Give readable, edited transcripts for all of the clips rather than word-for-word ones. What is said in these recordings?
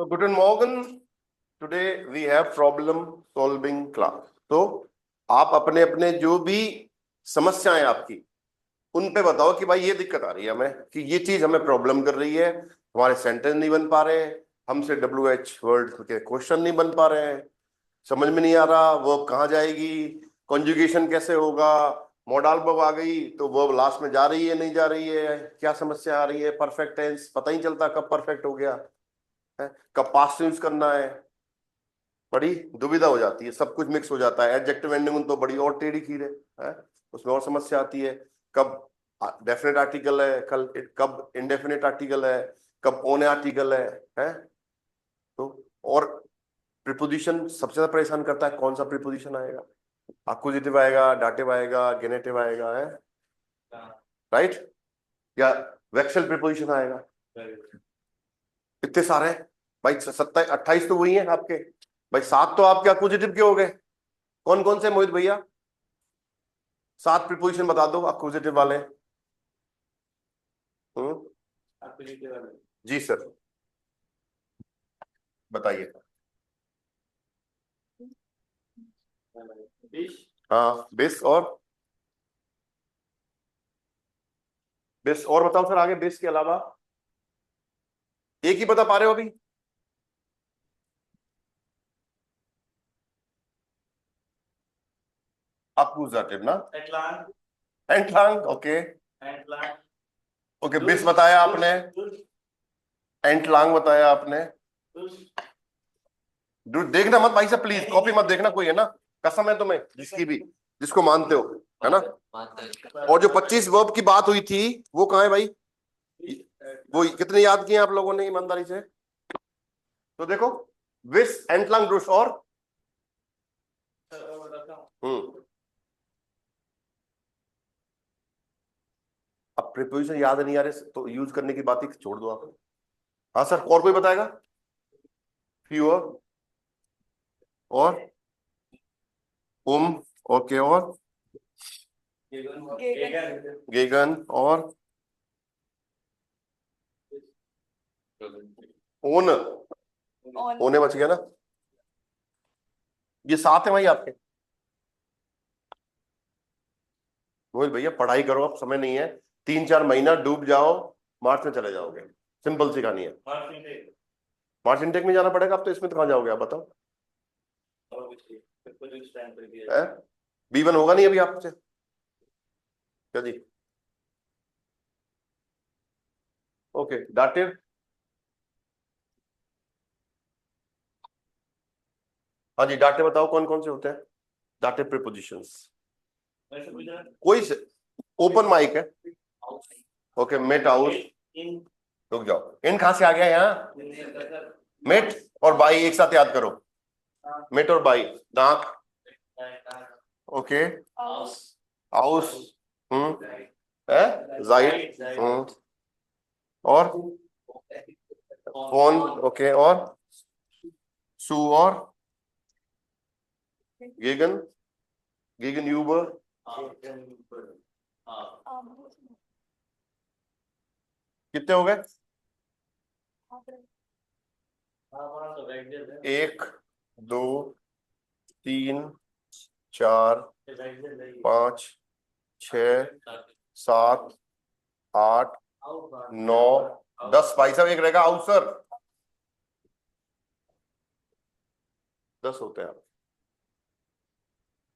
So guten Morgen. Today we have problem solving class. तो आप अपने अपने जो भी समस्याएं आपकी उन पे बताओ कि भाई ये दिक्कत आ रही है हमें, कि ये चीज हमें प्रॉब्लम कर रही है, हमारे सेंटेंस नहीं बन पा रहे, हमसे WH वर्ड के क्वेश्चन नहीं बन पा रहे हैं, समझ में नहीं आ रहा वर्ब कहाँ जाएगी, कॉन्जुगेशन कैसे होगा, मॉडल वर्ब आ गई तो वर्ब लास्ट में जा रही है नहीं जा रही है, क्या समस्या आ रही है, परफेक्ट टेंस पता ही नहीं चलता कब परफेक्ट हो गया है, कब पास्ट यूज करना है, बड़ी दुविधा हो जाती है, सब कुछ मिक्स हो जाता है। एडजेक्टिव एंडिंग तो बड़ी और टेढ़ी खीर है, उसमें और समस्या आती है, कब डेफिनेट आर्टिकल है, कब इनडेफिनेट आर्टिकल है, कब ओन आर्टिकल है। तो और प्रीपोजिशन सबसे ज्यादा परेशान करता है, कौन सा प्रीपोजिशन आएगा, अक्यूजेटिव आएगा, डाटिव आएगा, गेनेटिव आएगा, है राइट, या वेक्सल प्रीपोजिशन आएगा, इतने सारे भाई 27 28 तो वही है आपके भाई, 7 तो आपके अक्यूजेटिव के हो गए। कौन कौन से मोहित भैया 7 प्रीपोजिशन बता दो अक्यूजेटिव वाले। जी सर बताइए। हाँ बेस और बताओ सर, आगे बेस के अलावा एक ही बता पा रहे हो अभी? अक्यूजेटिव ना, एंटलांग ओके ओके, बेस बताया आपने, एंटलांग बताया आपने, देखना मत भाई साहब प्लीज, कॉपी मत देखना, कोई है ना, कसम है तुम्हें जिसकी भी, जिसको मानते हो, है ना। और जो 25 वर्ब की बात हुई थी वो कहाँ है भाई, वो कितने याद किए आप लोगों ने ईमानदारी से? तो देखो विस एंटलांग ड्रूस और अब प्रीपोजिशन याद नहीं आ रहे तो यूज करने की बात ही छोड़ दो आप। हाँ सर, और कोई बताएगा? फ्यूअर और ओके, और गेगन और ओन, ओने बच गया ना, ये 7 है भाई आपके। मोहित भैया पढ़ाई करो, अब समय नहीं है, 3-4 महीना डूब जाओ, मार्च में चले जाओगे, सिंपल सी कहानी है। मार्च इनटेक में जाना पड़ेगा, अब तो इसमें तो कहाँ जाओगे आप बताओ? B1 होगा नहीं अभी आपसे, क्या जी? ओके दाटिव, हाँ जी दाटिव बताओ कौन कौन से होते हैं दाटिव प्रीपोजिशंस? कोई से ओपन माइक है, ओके मेट हाउस, रुक जाओ, इन कहां से आ गया यहाँ? मेट और बाई एक साथ याद करो, मेट और बाई, नाक ओके, हाउस जाइड और फोन ओके, और सू और गेगन, गेगन यूबर, कितने हो गए? 1 2 3 4 5 6 7 8 9 10 भाई साहब, एक रहेगा आउसर, 10 होते हैं आप,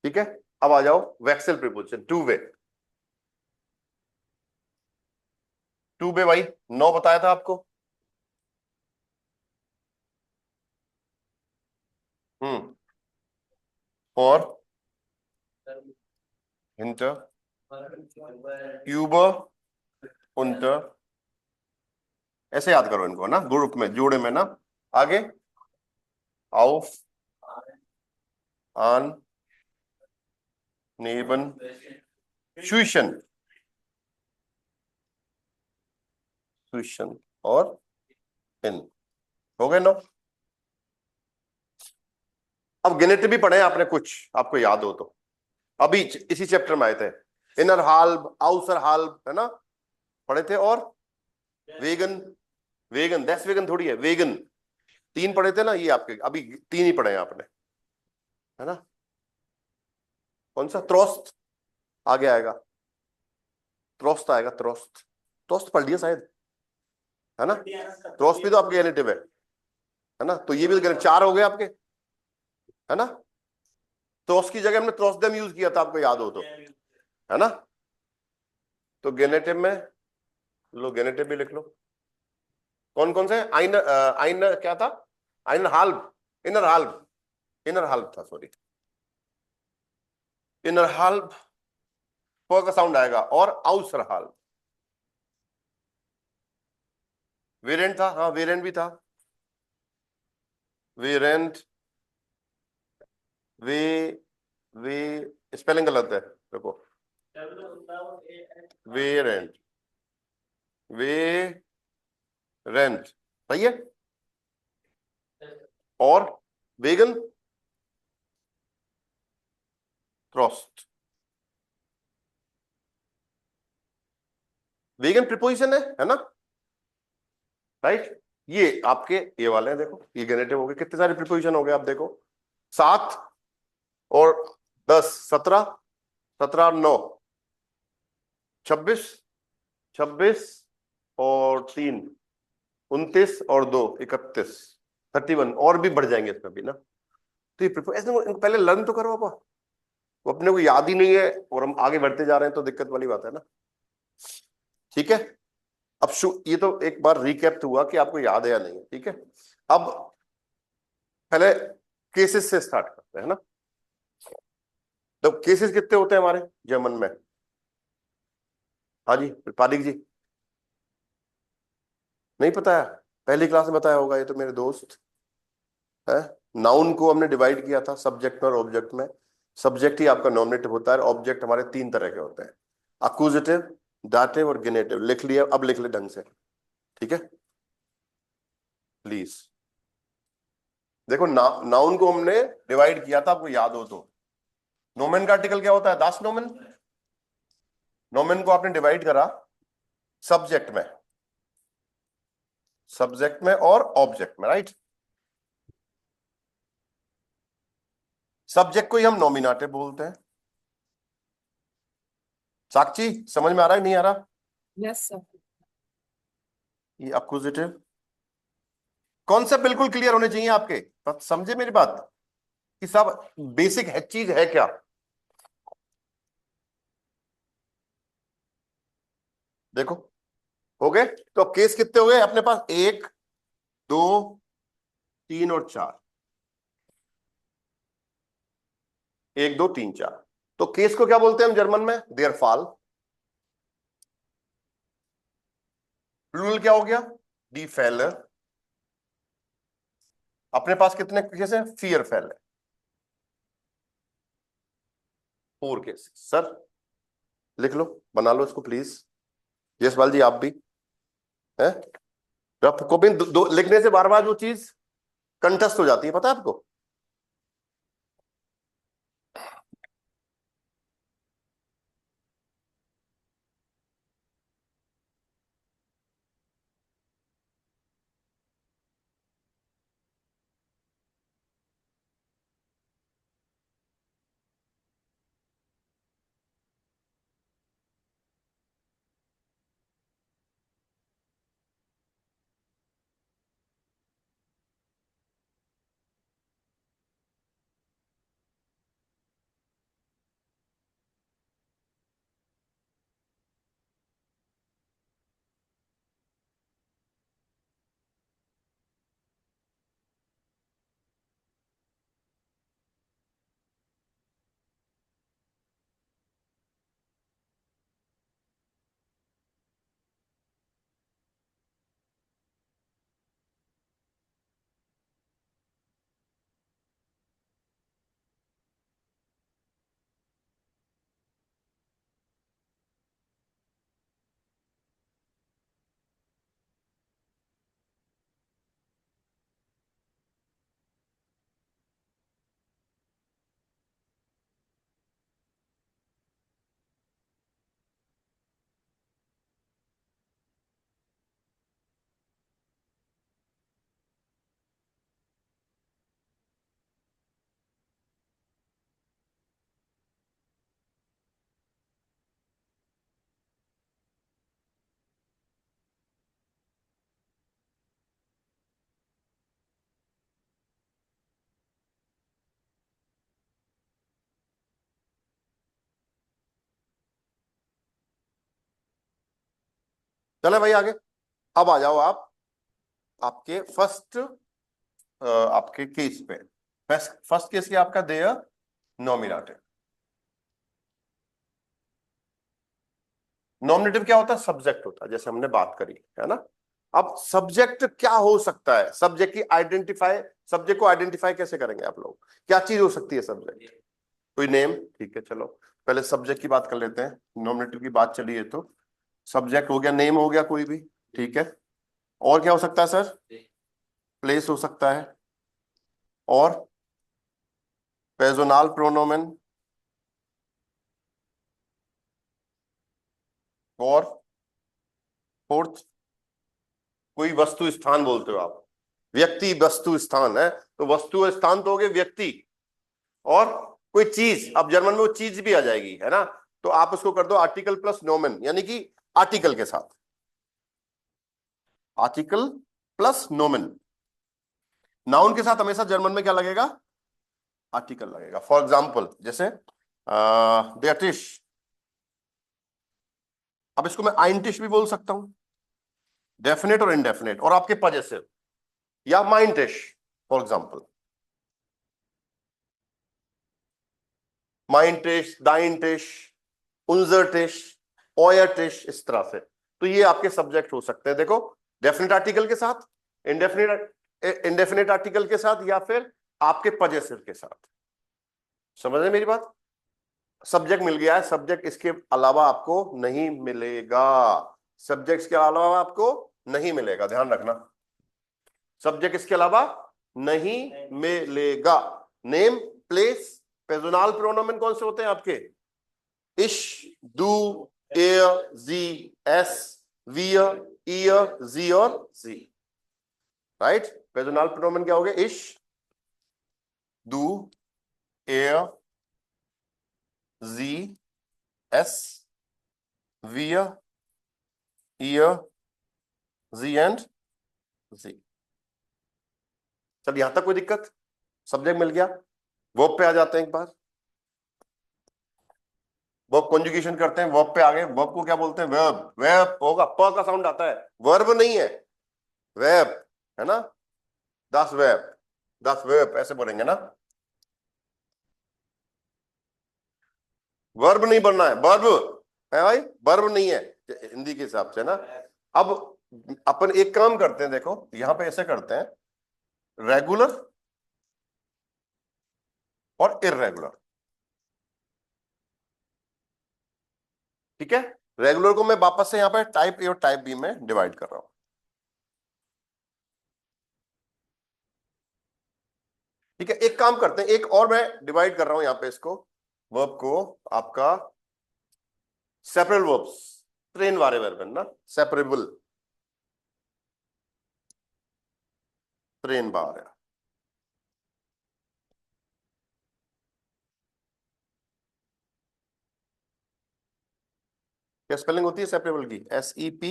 ठीक है। अब आ जाओ वेक्सल प्रीपोजिशन, टू वे भाई 9 बताया था आपको, और हिंटर यूबर उंटर, ऐसे याद करो इनको ना, ग्रुप में जोड़े में ना, आगे auf an neben zwischen और इन, हो गए 9। अब गेनेटिव भी पढ़े आपने कुछ, आपको याद हो तो, अभी इसी चैप्टर में आए थे, इनर हाल्ब आउटर हाल्ब है ना, पढ़े थे, और वेगन, वेगन दैट्स वेगन थोड़ी है, वेगन तीन पढ़े थे ना, ये आपके अभी तीन ही पढ़े हैं आपने, है ना। कौन सा? त्रोस्त आगे आएगा, त्रोस्त आएगा, त्रोस्त। त्रोस्त पढ़ लिया शायद, है ना। त्रोस्त भी तो आपके गेनेटिव है ना, तो ये भी तो चार हो गए आपके, है ना। त्रोस्त की जगह हमने त्रोस्दम यूज किया था, आपको याद हो तो, है ना। तो गेनेटिव में लो, गेनेटिव भी लिख लो। कौन कौन से? आइनर, आइनर क्या था? आइनर हाल्ब, इनर हाल्ब, इनर हाल्ब था, सॉरी, इनर हाल्ब प का साउंड आएगा, और आउसर हाल्ब। वेरिएंट था, हाँ वेरिएंट भी था, वेरिएंट, वे वे स्पेलिंग गलत है, देखो, वेरिएंट, वेरेंट सही है। और वेगन, क्रॉस्ट, वेगन प्रीपोजिशन है ना, राइट। ये आपके ये वाले हैं, देखो ये गेनेटिव हो गए, कितने सारे प्रीपोजिशन हो गए आप देखो, 7 और 10, 17, 17 9, 26, 26 और 3, 29 और 2, 31, 31 और भी बढ़ जाएंगे इसमें भी ना। तो ये प्रीपोजिशन इनको पहले लर्न तो करो आप, वो अपने को याद ही नहीं है और हम आगे बढ़ते जा रहे हैं, तो दिक्कत वाली बात है ना। ठीक है, अब ये तो एक बार रिकैप हुआ कि आपको याद है या नहीं, ठीक है। अब पहले केसेस से स्टार्ट करते हैं ना। तो केसेस कितने होते हैं हमारे जर्मन में? हाँ जी पारिक जी, नहीं पता है? पहली क्लास में बताया होगा, ये तो मेरे दोस्त है। नाउन को हमने डिवाइड किया था सब्जेक्ट में और ऑब्जेक्ट में। सब्जेक्ट ही आपका नॉमिनेटिव होता है, ऑब्जेक्ट हमारे तीन तरह के होते हैं, अक्यूजेटिव, दाटिव और गेनेटिव। लिख लिया? अब लिख ले ढंग से, ठीक है प्लीज। देखो नाउन को हमने डिवाइड किया था, आपको याद हो तो। नोमेन का आर्टिकल क्या होता है? दास नोमेन। नोमेन को आपने डिवाइड करा सब्जेक्ट में, सब्जेक्ट में और ऑब्जेक्ट में, राइट। सब्जेक्ट को ही हम नॉमिनेटिव बोलते हैं। साक्षी समझ में आ रहा है नहीं आ रहा? Yes sir. ये अक्यूजेटिव। कॉन्सेप्ट बिल्कुल क्लियर होने चाहिए आपके, बस समझे मेरी बात कि सब बेसिक है, चीज है क्या। देखो हो गए, तो अब केस कितने हो गए अपने पास? 1 2 3 और 4, 1 2 3 4। तो केस को क्या बोलते हैं हम जर्मन में? There fall. प्लूरल क्या हो गया? D failure. अपने पास कितने केस हैं? फियर फेल है, 4 केस। सर लिख लो, बना लो इसको प्लीज। यशपाल जी आप भी है। रफ कॉपी दो लिखने से बार बार वो चीज कंठस्थ हो जाती है, पता है आपको। चले भाई आगे। अब आ जाओ आप आपके फर्स्ट आपके केस पे। फर्स्ट केस क्या आपका, देयर नॉमिनेटिव। नॉमिनेटिव क्या होता है, सब्जेक्ट होता है, जैसे हमने बात करी है ना। अब सब्जेक्ट क्या हो सकता है, सब्जेक्ट की आइडेंटिफाई, सब्जेक्ट को आइडेंटिफाई कैसे करेंगे आप लोग, क्या चीज हो सकती है सब्जेक्ट, कोई नेम, ठीक है चलो पहले सब्जेक्ट की बात कर लेते हैं, नॉमिनेटिव की बात चली है तो सब्जेक्ट हो गया, नेम हो गया कोई भी, ठीक है। और क्या हो सकता है सर, प्लेस हो सकता है, और पेजोनाल प्रोनोमेन, और फोर्थ कोई वस्तु स्थान बोलते हो आप, व्यक्ति वस्तु स्थान है, तो वस्तु और स्थान तो हो गए व्यक्ति, और कोई चीज, अब जर्मन में वो चीज भी आ जाएगी है ना, तो आप उसको कर दो आर्टिकल प्लस नोमेन, यानी कि आर्टिकल के साथ, आर्टिकल प्लस नोमेन। नाउन के साथ हमेशा जर्मन में क्या लगेगा, आर्टिकल लगेगा। फॉर एग्जाम्पल जैसे देटिश, अब इसको मैं आइंटिश भी बोल सकता हूं, डेफिनेट और इनडेफिनेट, और आपके पजेसिव, या माइंटिश फॉर एग्जाम्पल, माइंटिश, दाइंटिश, उन्जर्टिश, ओयरटिश, इस तरह से। तो ये आपके सब्जेक्ट हो सकते हैं, देखो डेफिनेट आर्टिकल के साथ, इंडेफिनेट आर्टिकल के साथ, या फिर आपके पजेसिव के साथ। समझ रहे मेरी बात, सब्जेक्ट मिल गया है, सब्जेक्ट इसके अलावा आपको नहीं मिलेगा, सब्जेक्ट के अलावा आपको नहीं मिलेगा, ध्यान रखना, सब्जेक्ट इसके अलावा नहीं मिलेगा। नेम, प्लेस, पेजोनाल प्रोनोमेन कौन से होते हैं आपके, इश, डू, एयर, जी, एस, वियर, ईयर, जी और जी, राइट। पेजोनाल प्रोनोमेन क्या हो गया, इश, डू, एयर, जी, एस, वियर, ईयर, जी एंड जी। चल यहां तक कोई दिक्कत, सब्जेक्ट मिल गया। वर्ब पे आ जाते हैं एक बार, वर्ब कॉन्जुगेशन करते हैं, वर्ब पे आ गए, वर्ब को क्या बोलते हैं, वर्ब, वर्ब होगा, प का साउंड आता है, वर्ब नहीं है, वेब है ना, दस वेब, दस वेब ऐसे बोलेंगे ना, वर्ब नहीं बनना है, वर्ब है भाई, वर्ब नहीं है हिंदी के हिसाब से ना। अब अपन एक काम करते हैं, देखो यहां पे ऐसे करते हैं, रेगुलर और इररेगुलर, ठीक है। रेगुलर को मैं वापस से यहां पे टाइप ए और टाइप बी में डिवाइड कर रहा हूं, ठीक है। एक काम करते हैं, एक और मैं डिवाइड कर रहा हूं यहां पे इसको, वर्ब को आपका सेपरेबल वर्ब्स, ट्रेन वाले वर्ब है ना, सेपरेबल, ट्रेन बार है, क्या स्पेलिंग होती है सेपरेबल की, SEP,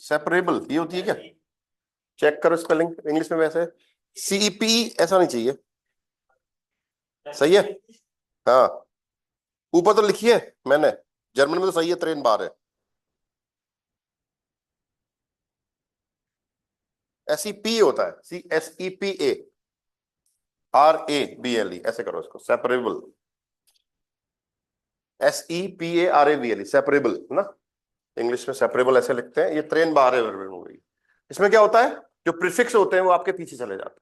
सेपरेबल ये होती है क्या, चेक करो स्पेलिंग इंग्लिश में, वैसे CEP ऐसा नहीं चाहिए, सही है, हाँ ऊपर तो लिखी है मैंने, जर्मन में तो सही है, ट्रेन बार है, SEP होता है, CSEPARABLE, ऐसे करो इसको, सेपरेबल, SEPARABLE, सेपरेबल है ना, इंग्लिश में सेपरेबल ऐसे लिखते हैं, ये ट्रेन बार है हो गई। इसमें क्या होता है, जो प्रीफिक्स होते हैं वो आपके पीछे चले जाते हैं,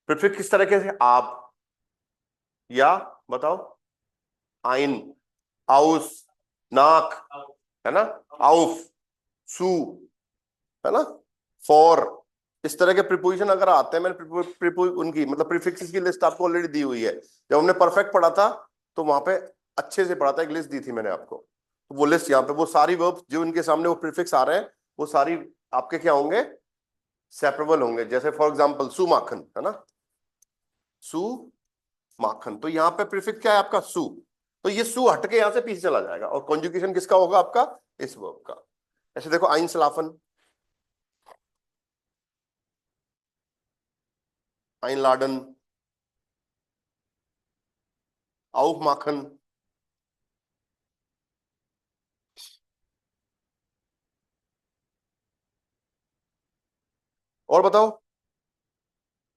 प्रीफिक्स किस तरीके से, आप, या बताओ, आइन, आउस, नाक है ना, आउफ, सू है ना, फॉर, इस तरह के प्रीपोजिशन अगर आते हैं, मैंने उनकी मतलब प्रीफिक्सेस की लिस्ट आपको ऑलरेडी दी हुई है, जब हमने परफेक्ट पढ़ा था तो वहां पे अच्छे से पढ़ा था, एक लिस्ट दी थी मैंने आपको, तो वो लिस्ट यहाँ पे, वो सारी वर्ब जो इनके सामने वो प्रीफिक्स आ रहे हैं, वो सारी आपके क्या होंगे, सेपरेबल होंगे। जैसे फॉर एग्जाम्पल सु माखन है ना, सु माखन, तो यहाँ पे प्रीफिक्स क्या है आपका, सु, तो ये सु हटके यहां से पीछे चला जाएगा, और कॉन्जुगेशन किसका होगा आपका, इस वर्ब का। ऐसे देखो आइन सलाफन, आइन लाडन, आउफ माखन, और बताओ,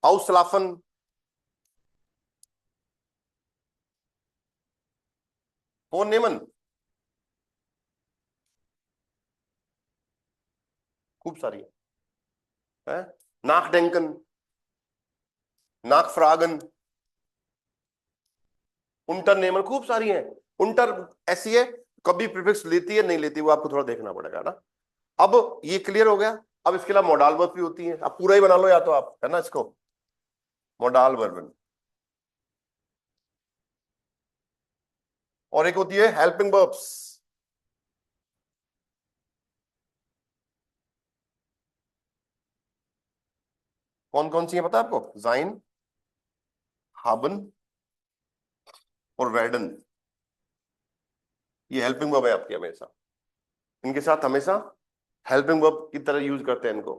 आउसलाफन, फोन नेमन, खूब सारी है। नाकडेंकन, नाकफ्रागन, उंटर नेमन, खूब सारी हैं। उंटर ऐसी है, कभी प्रीफिक्स लेती है नहीं लेती, वो आपको थोड़ा देखना पड़ेगा ना। अब ये क्लियर हो गया। अब इसके अलावा मोडाल वर्ब भी होती है, अब पूरा ही बना लो या तो आप, है ना, इसको मोडाल वर्ब। और एक होती है हेल्पिंग वर्ब्स। कौन कौन सी है पता है आपको? जाइन, हाबन और वेडन। ये हेल्पिंग वर्ब है आपकी हमेशा। इनके साथ हमेशा हेल्पिंग वर्ब की तरह यूज करते हैं इनको।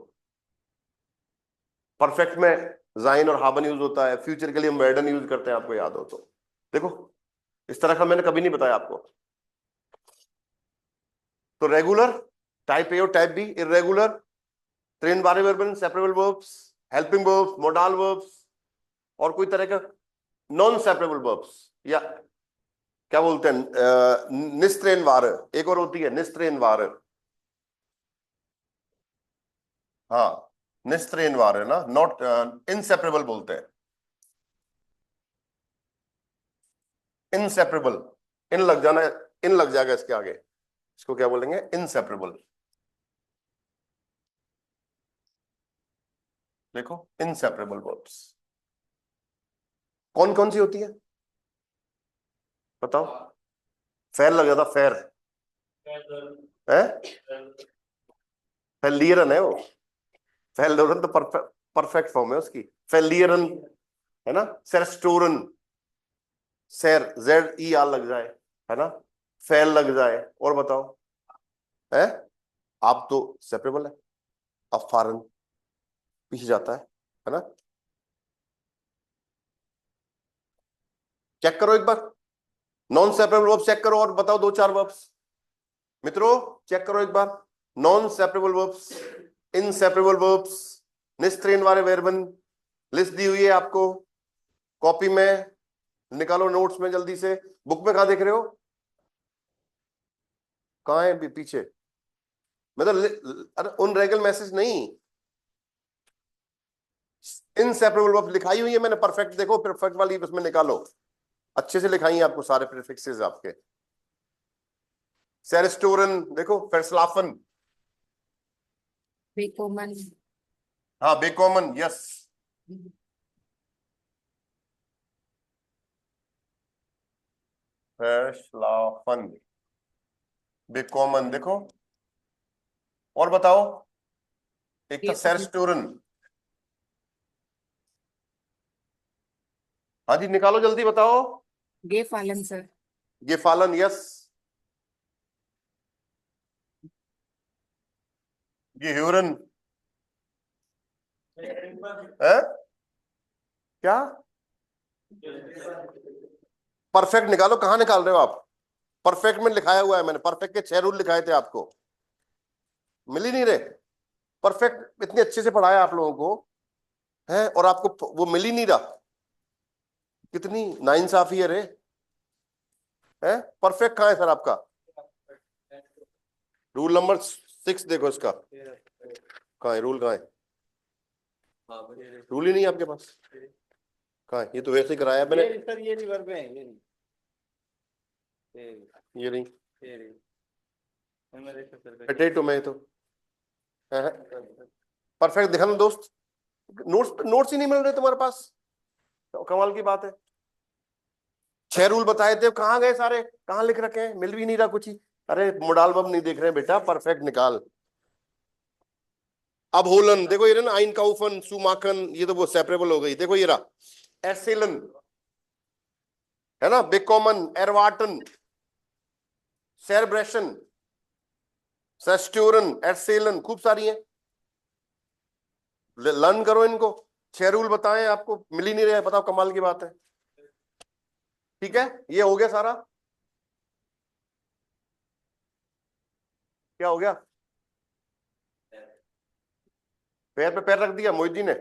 परफेक्ट में जाइन और हाबन यूज होता है, फ्यूचर के लिए हम वेडन यूज करते हैं, आपको याद हो तो। देखो, इस तरह का मैंने कभी नहीं बताया आपको। तो रेगुलर, टाइप ए और टाइप बी, इरेगुलर, ट्रेन बारे वर्बन, separable verbs, helping verbs, modal verbs, और कोई तरह का नॉन सेपरेबल वर्ब्स, या क्या बोलते हैं, निस्त्रेन वार। एक और होती है निस्त्रेन वार। हाँ, निस्त्रेन वार है ना, नॉट इनसेपरेबल बोलते हैं। इनसेपरेबल, इन लग जाना, इन लग जाएगा इसके आगे, इसको क्या बोलेंगे? इनसेपरेबल। देखो, इनसेपरेबल वर्ब्स कौन कौन सी होती है बताओ? फेर लग जाता, फेर है, फेलियरन है वो। फेलोरन तो परफेक्ट फॉर्म है उसकी, फेलियरन, है ना। सेरस्टोरन, सेर जेड ई आर लग जाए, है ना, फेल लग जाए, और बताओ, है, आप तो सेपरेबल है, अब फॉरन पीछे जाता है ना। चेक करो एक बार, नॉन सेपरेबल वर्ब्स चेक करो और बताओ दो चार वर्ब्स। मित्रों, चेक करो एक बार, non separable verbs, inseparable verbs, निस्त्रीन वाले वेर्बन, लिस्ट दी हुई है आपको कॉपी में, निकालो नोट्स में जल्दी से। बुक में कहां देख रहे हो? कहां है पीछे? मतलब अरे उन रेगुलर मैसेज नहीं, इनसेपरेबल वर्ब लिखाई हुई है मैंने, परफेक्ट देखो, परफेक्ट वाली उसमें निकालो, अच्छे से लिखाई है आपको सारे प्रीफिक्सेस आपके। सेरेस्टोरन देखो, फेरस्लाफन, बेकोमन, हाँ बेकॉमन, यस, फेरस्लाफन, बेकॉमन देखो। और बताओ, एक था सेरेस्टोरन। हाँ जी, निकालो जल्दी बताओ। गेफालन सर। गेफालन, यस। गेह्यूरन है क्या? परफेक्ट निकालो, कहां निकाल रहे हो आप? परफेक्ट में लिखाया हुआ है मैंने, परफेक्ट के 6 रूल लिखाए थे आपको, मिल ही नहीं रहे। परफेक्ट इतने अच्छे से पढ़ाया आप लोगों को है, और आपको वो मिल ही नहीं रहा, कितनी नाइंसाफी है रे। है, परफेक्ट कहाँ है सर आपका? रूल नंबर 6 देखो इसका, कहाँ है रूल, कहाँ है? रूल ही नहीं है आपके पास, कहाँ है? ये तो वैसे ही कराया मैंने सर, ये नहीं वर्ब है, ये नहीं, ये पोटैटो में तो परफेक्ट दिखा ना दोस्त, नोट्स नोट्स ही नहीं मिल रहे तुम्हारे पास, तो कमाल की बात है। 6 रूल बताए थे, कहाँ गए सारे, कहाँ लिख रखे हैं? मिल भी नहीं रहा कुछ ही। अरे मोडाल वर्ब नहीं देख रहे बेटा, परफेक्ट निकाल। अब होलन देखो, ये ना आइन काउफन, सुमाकन, ये तो वो सेपरेबल हो गई, देखो ये रहा एर्सेलन, है ना, बेकॉमन, एरवाटन, सेरब्रेशन, सेस्ट्योरन, एर्सेलन, खूब सारी हैं, लर्न करो इनको। 6 रूल बताएं आपको, मिल ही नहीं रहे, बताओ, कमाल की बात है। ठीक है, ये हो गया सारा, क्या हो गया? पैर पे पैर रख दिया मोहित जी ने।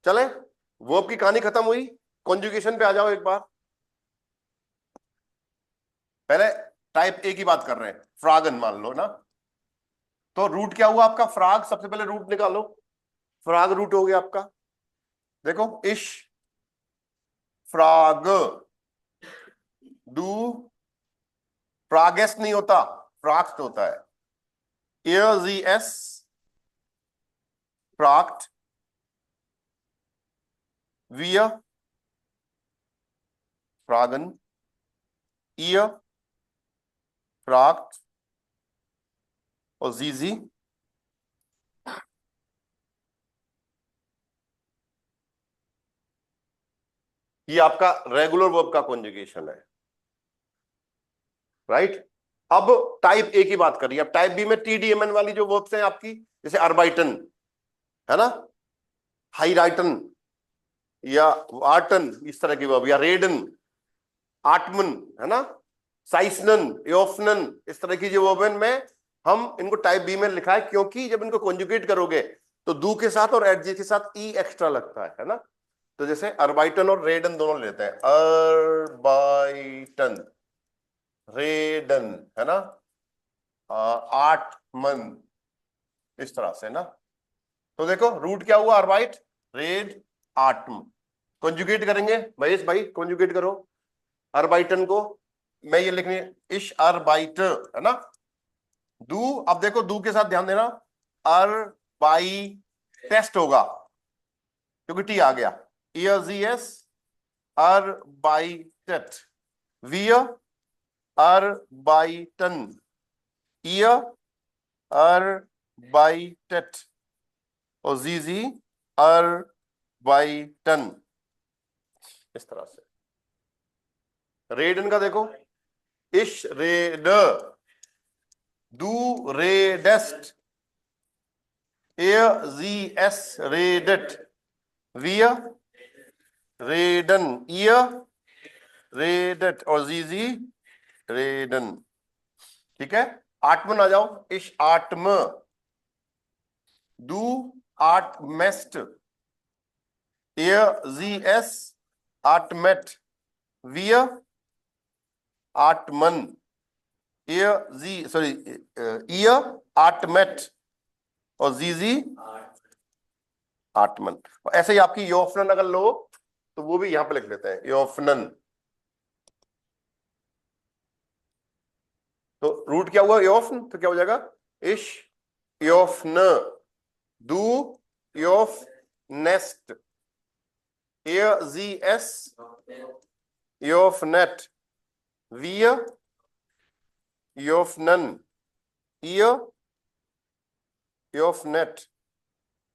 चले, वर्ब की कहानी खत्म हुई, कॉन्जुगेशन पे आ जाओ एक बार। पहले टाइप ए की बात कर रहे हैं, फ्रागन मान लो ना। तो रूट क्या हुआ आपका, फ्राग। सबसे पहले रूट निकालो, फ्राग रूट हो गया आपका। देखो, इश फ्राग, डू फ्रागेस्ट नहीं होता, फ्राक्ट होता है। एयर एस फ्राक्ट, वियर फ्रागन, ईयर फ्राक्ट और जीजी ये आपका रेगुलर वर्ब का कॉन्जुगेशन है, राइट। अब टाइप ए की बात करिए। अब टाइप बी में टीडीएमएन वाली जो वर्ब्स हैं आपकी, जैसे अर्बाइटन है ना, हाईराइटन या आर्टन, इस तरह की वर्ब, या रेडन, आटमन है ना, साइसनन, योफनन, इस तरह की जो वर्ब है में हम इनको टाइप बी में लिखा है, क्योंकि जब इनको कॉन्जुगेट करोगे तो दू के साथ और एडजे के साथ ई एक्स्ट्रा लगता है ना। तो जैसे अर्बाइटन और रेडन दोनों लेते हैं, अर्बाइटन, रेडन है ना, आटमन, इस तरह से ना। तो देखो रूट क्या हुआ, अर्बाइट, रेड, आटम। कॉन्जुगेट करेंगे महेश भाई, कॉन्जुगेट करो अर्बाइटन को। मैं ये लिखने, इश अर्बाइट है ना, दू। अब देखो दू के साथ ध्यान देना, अर बाई टेस्ट होगा, क्योंकि टी आ गया। ईएस अर बाई टेट, विय अर बाई टन, ईयर अर बाई टेट और जीजी अर बाई टन, इस तरह से। रेडन का देखो, इश रेड, डू रेडेस्ट, एयर जी एस रेडेट, वियर रेडन, ईयर रेडेट और जीजी रेडन। ठीक है, आटमन आ जाओ, इश आटम, डू आटमेस्ट, एयर जी एस आटमेट, वियर आटमन, एयर जी सॉरी ईयर आटमेट और जीजी आटमन। ऐसे ही आपकी योफनन अगर लो तो वो भी यहां पे लिख लेते हैं, योफनन। तो रूट क्या हुआ, योफन, तो क्या हो जाएगा, इश योफन, डू योफ नेस्ट, एयर जी एस योफनेट, वियर योफनन, ईयर योफनेट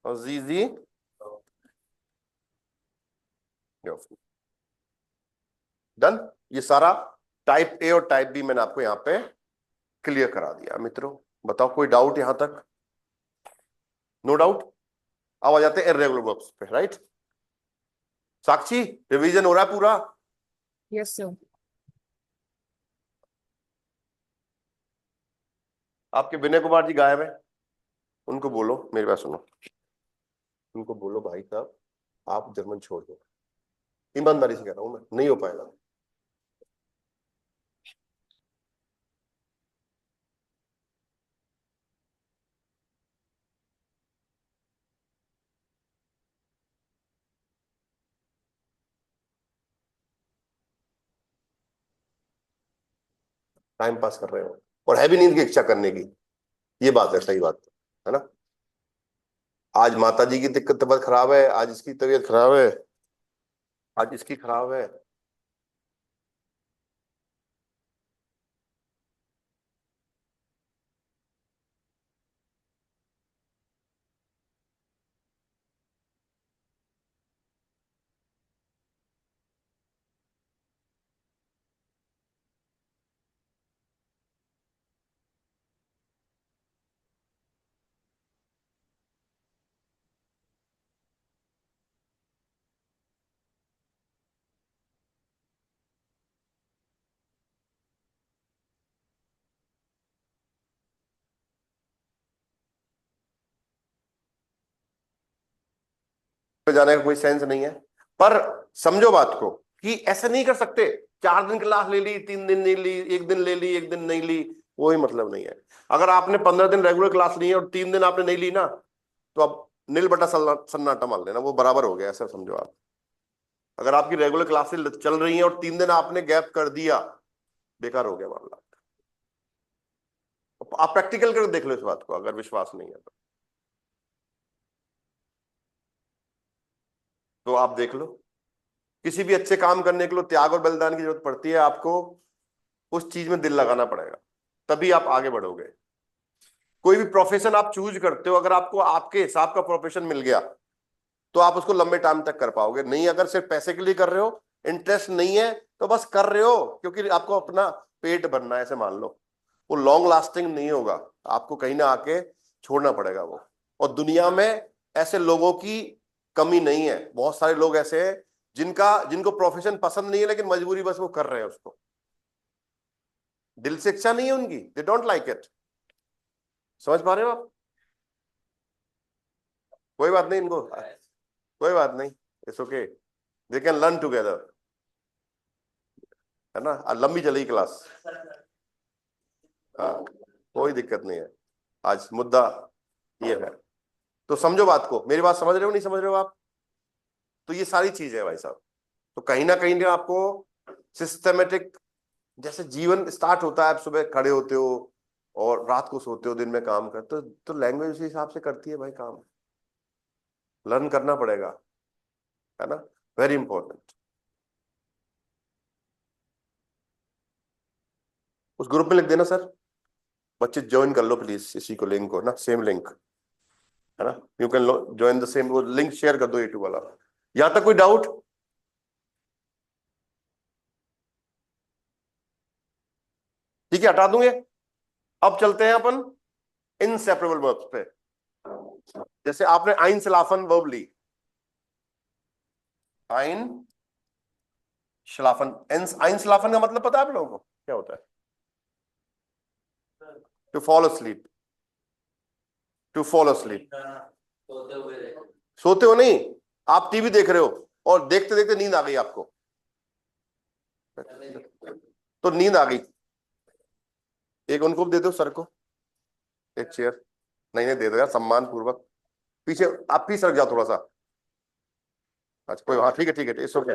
और जीजी योफन। डन। ये सारा टाइप ए और टाइप बी मैंने आपको यहां पे क्लियर करा दिया। मित्रों बताओ, कोई डाउट यहां तक? No doubt. अब आ जाते हैं इर्रेगुलर वर्ब्स पे, राइट। साक्षी, रिवीजन हो रहा है पूरा? Yes, sir. आपके विनय कुमार जी गायब है, उनको बोलो मेरी बात सुनो, उनको बोलो भाई साहब आप जर्मन छोड़ दो, ईमानदारी से कह रहा हूं मैं, नहीं हो पाएगा। टाइम पास कर रहे हो और है भी नींद की इच्छा करने की, ये बात है, सही बात है ना। आज माता जी की दिक्कत, तबीयत खराब है, आज इसकी तबीयत खराब है, आज इसकी खराब है। पे जाने का कोई सेंस नहीं है। पर समझो बात को कि ऐसे नहीं कर सकते, 4 दिन क्लास ले ली, 3 दिन नहीं ली, 1 दिन ले ली, 1 दिन नहीं ली, कोई मतलब नहीं है। अगर आपने 15 दिन रेगुलर क्लास ली है और 3 दिन आपने नहीं ली ना, तो आप नील बटा सन्नाटा मान लेना, वो बराबर हो गया, ऐसा समझो आप। अगर आपकी रेगुलर क्लासेस चल रही हैं और 3 दिन आपने गैप कर दिया, बेकार हो गया मामला। आप प्रैक्टिकल करके देख लो इस बात को, अगर विश्वास नहीं है तो आप देख लो। किसी भी अच्छे काम करने के लिए त्याग और बलिदान की जरूरत पड़ती है, आपको उस चीज में दिल लगाना पड़ेगा, तभी आप आगे बढ़ोगे। कोई भी प्रोफेशन आप चूज करते हो, अगर आपको आपके हिसाब का प्रोफेशन मिल गया तो आप उसको लंबे टाइम तक कर पाओगे। नहीं, अगर सिर्फ पैसे के लिए कर रहे हो, इंटरेस्ट नहीं है, तो बस कर रहे हो क्योंकि आपको अपना पेट भरना है, ऐसे मान लो, वो लॉन्ग लास्टिंग नहीं होगा। आपको कहीं ना आके छोड़ना पड़ेगा वो। और दुनिया में ऐसे लोगों की कमी नहीं है, बहुत सारे लोग ऐसे हैं जिनको प्रोफेशन पसंद नहीं है, लेकिन मजबूरी बस वो कर रहे हैं उसको, दिल से इच्छा नहीं है उनकी, दे डोंट लाइक इट। समझ पा रहे हो आप? कोई बात नहीं इनको, कोई बात नहीं, it's okay, they can learn together, है ना। लंबी चलेगी क्लास। हाँ, कोई दिक्कत नहीं है, आज मुद्दा ये है। तो समझो बात को, मेरी बात समझ रहे हो नहीं समझ रहे हो आप? तो ये सारी चीज है भाई साहब। तो कहीं ना कहीं आपको सिस्टमेटिक, जैसे जीवन स्टार्ट होता है, आप सुबह खड़े होते हो और रात को सोते हो, दिन में काम करते हो, तो लैंग्वेज उसी हिसाब से करती है भाई काम। लर्न करना पड़ेगा, है ना, वेरी इंपॉर्टेंट। उस ग्रुप में लिख देना सर, बच्चे ज्वाइन कर लो प्लीज इसी को, लिंक को ना, सेम लिंक, है ना, you can join the same, वो लिंक शेयर कर दो यूट्यूब वाला। यहां तक कोई डाउट? ठीक है, हटा दूंगे। अब चलते हैं अपन इनसेपरेबल वर्ब्स पे। जैसे आपने आइन सलाफन वर्ब ली, आइन शलाफन, आइन सलाफन का मतलब पता है आप लोगों को क्या होता है? To fall asleep, to fall asleep. सोते हो नहीं, आप टीवी देख रहे हो और देखते देखते नींद आ गई आपको, तो नींद आ गई, एक उनको दे दो सर को, एक चेयर। नहीं नहीं, दे दो यार सम्मान पूर्वक। पीछे, आप पीछे रख जाओ थोड़ा सा। अच्छा कोई, हाँ ठीक है ठीक है, इट्स ओके।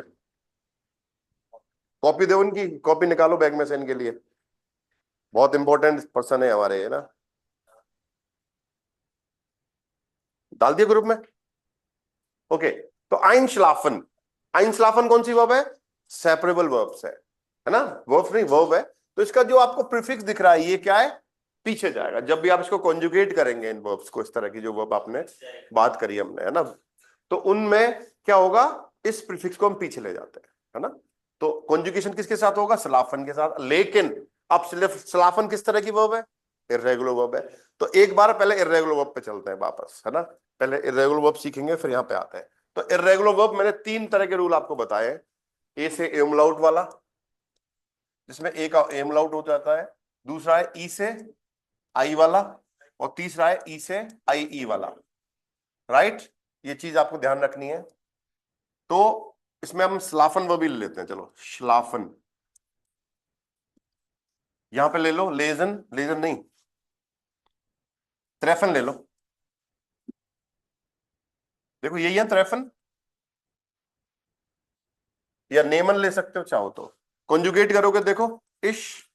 कॉपी दो उनकी, कॉपी निकालो बैग में से इनके लिए, बहुत इंपॉर्टेंट पर्सन है हमारे, है ना। डाल दिया ग्रुप में? ओके। तो आइनश्लाफन, आइनश्लाफन कौन सी वर्ब है? सेपरेबल वर्ब्स है ना, वर्ब नहीं वर्ब है। तो इसका जो आपको प्रीफिक्स दिख रहा है ये क्या है? पीछे जाएगा। जब भी आप इसको कॉन्जुगेट करेंगे इन वर्ब्स को, इस तरह की जो वर्ब आपने बात करी हमने, है ना, तो उनमें क्या होगा, इस प्रीफिक्स को हम पीछे ले जाते हैं, है ना। तो कॉन्जुगेशन किसके साथ होगा? सलाफन के साथ। लेकिन अब सिर्फ सलाफन किस तरह की वर्ब है? इर्रेगुलर वर्ब है। तो एक बार पहले इर्रेगुलर वर्ब पे चलते हैं वापस, है ना। पहले इर्रेगुलर वर्ब सीखेंगे, फिर यहाँ पे आते हैं। तो इर्रेगुलर वर्ब मैंने 3 तरह के रूल आपको बताए हैं। ए से एमलाउट वाला, जिसमें ए का एमलाउट हो जाता है। दूसरा है ई से आई वाला, और तीसरा है ई से आई ई वाला। राइट, ये चीज आपको ध्यान रखनी है। तो इसमें हम स्लाफन वर्ब भी ले लेते हैं, चलो श्लाफन। यहां पे ले लो लेजन, लेजन नहीं, त्रेफन ले लो। देखो यही है त्रेफन, या नेमन ले सकते हो चाहो तो। कॉन्जुगेट करोगे देखो, इश,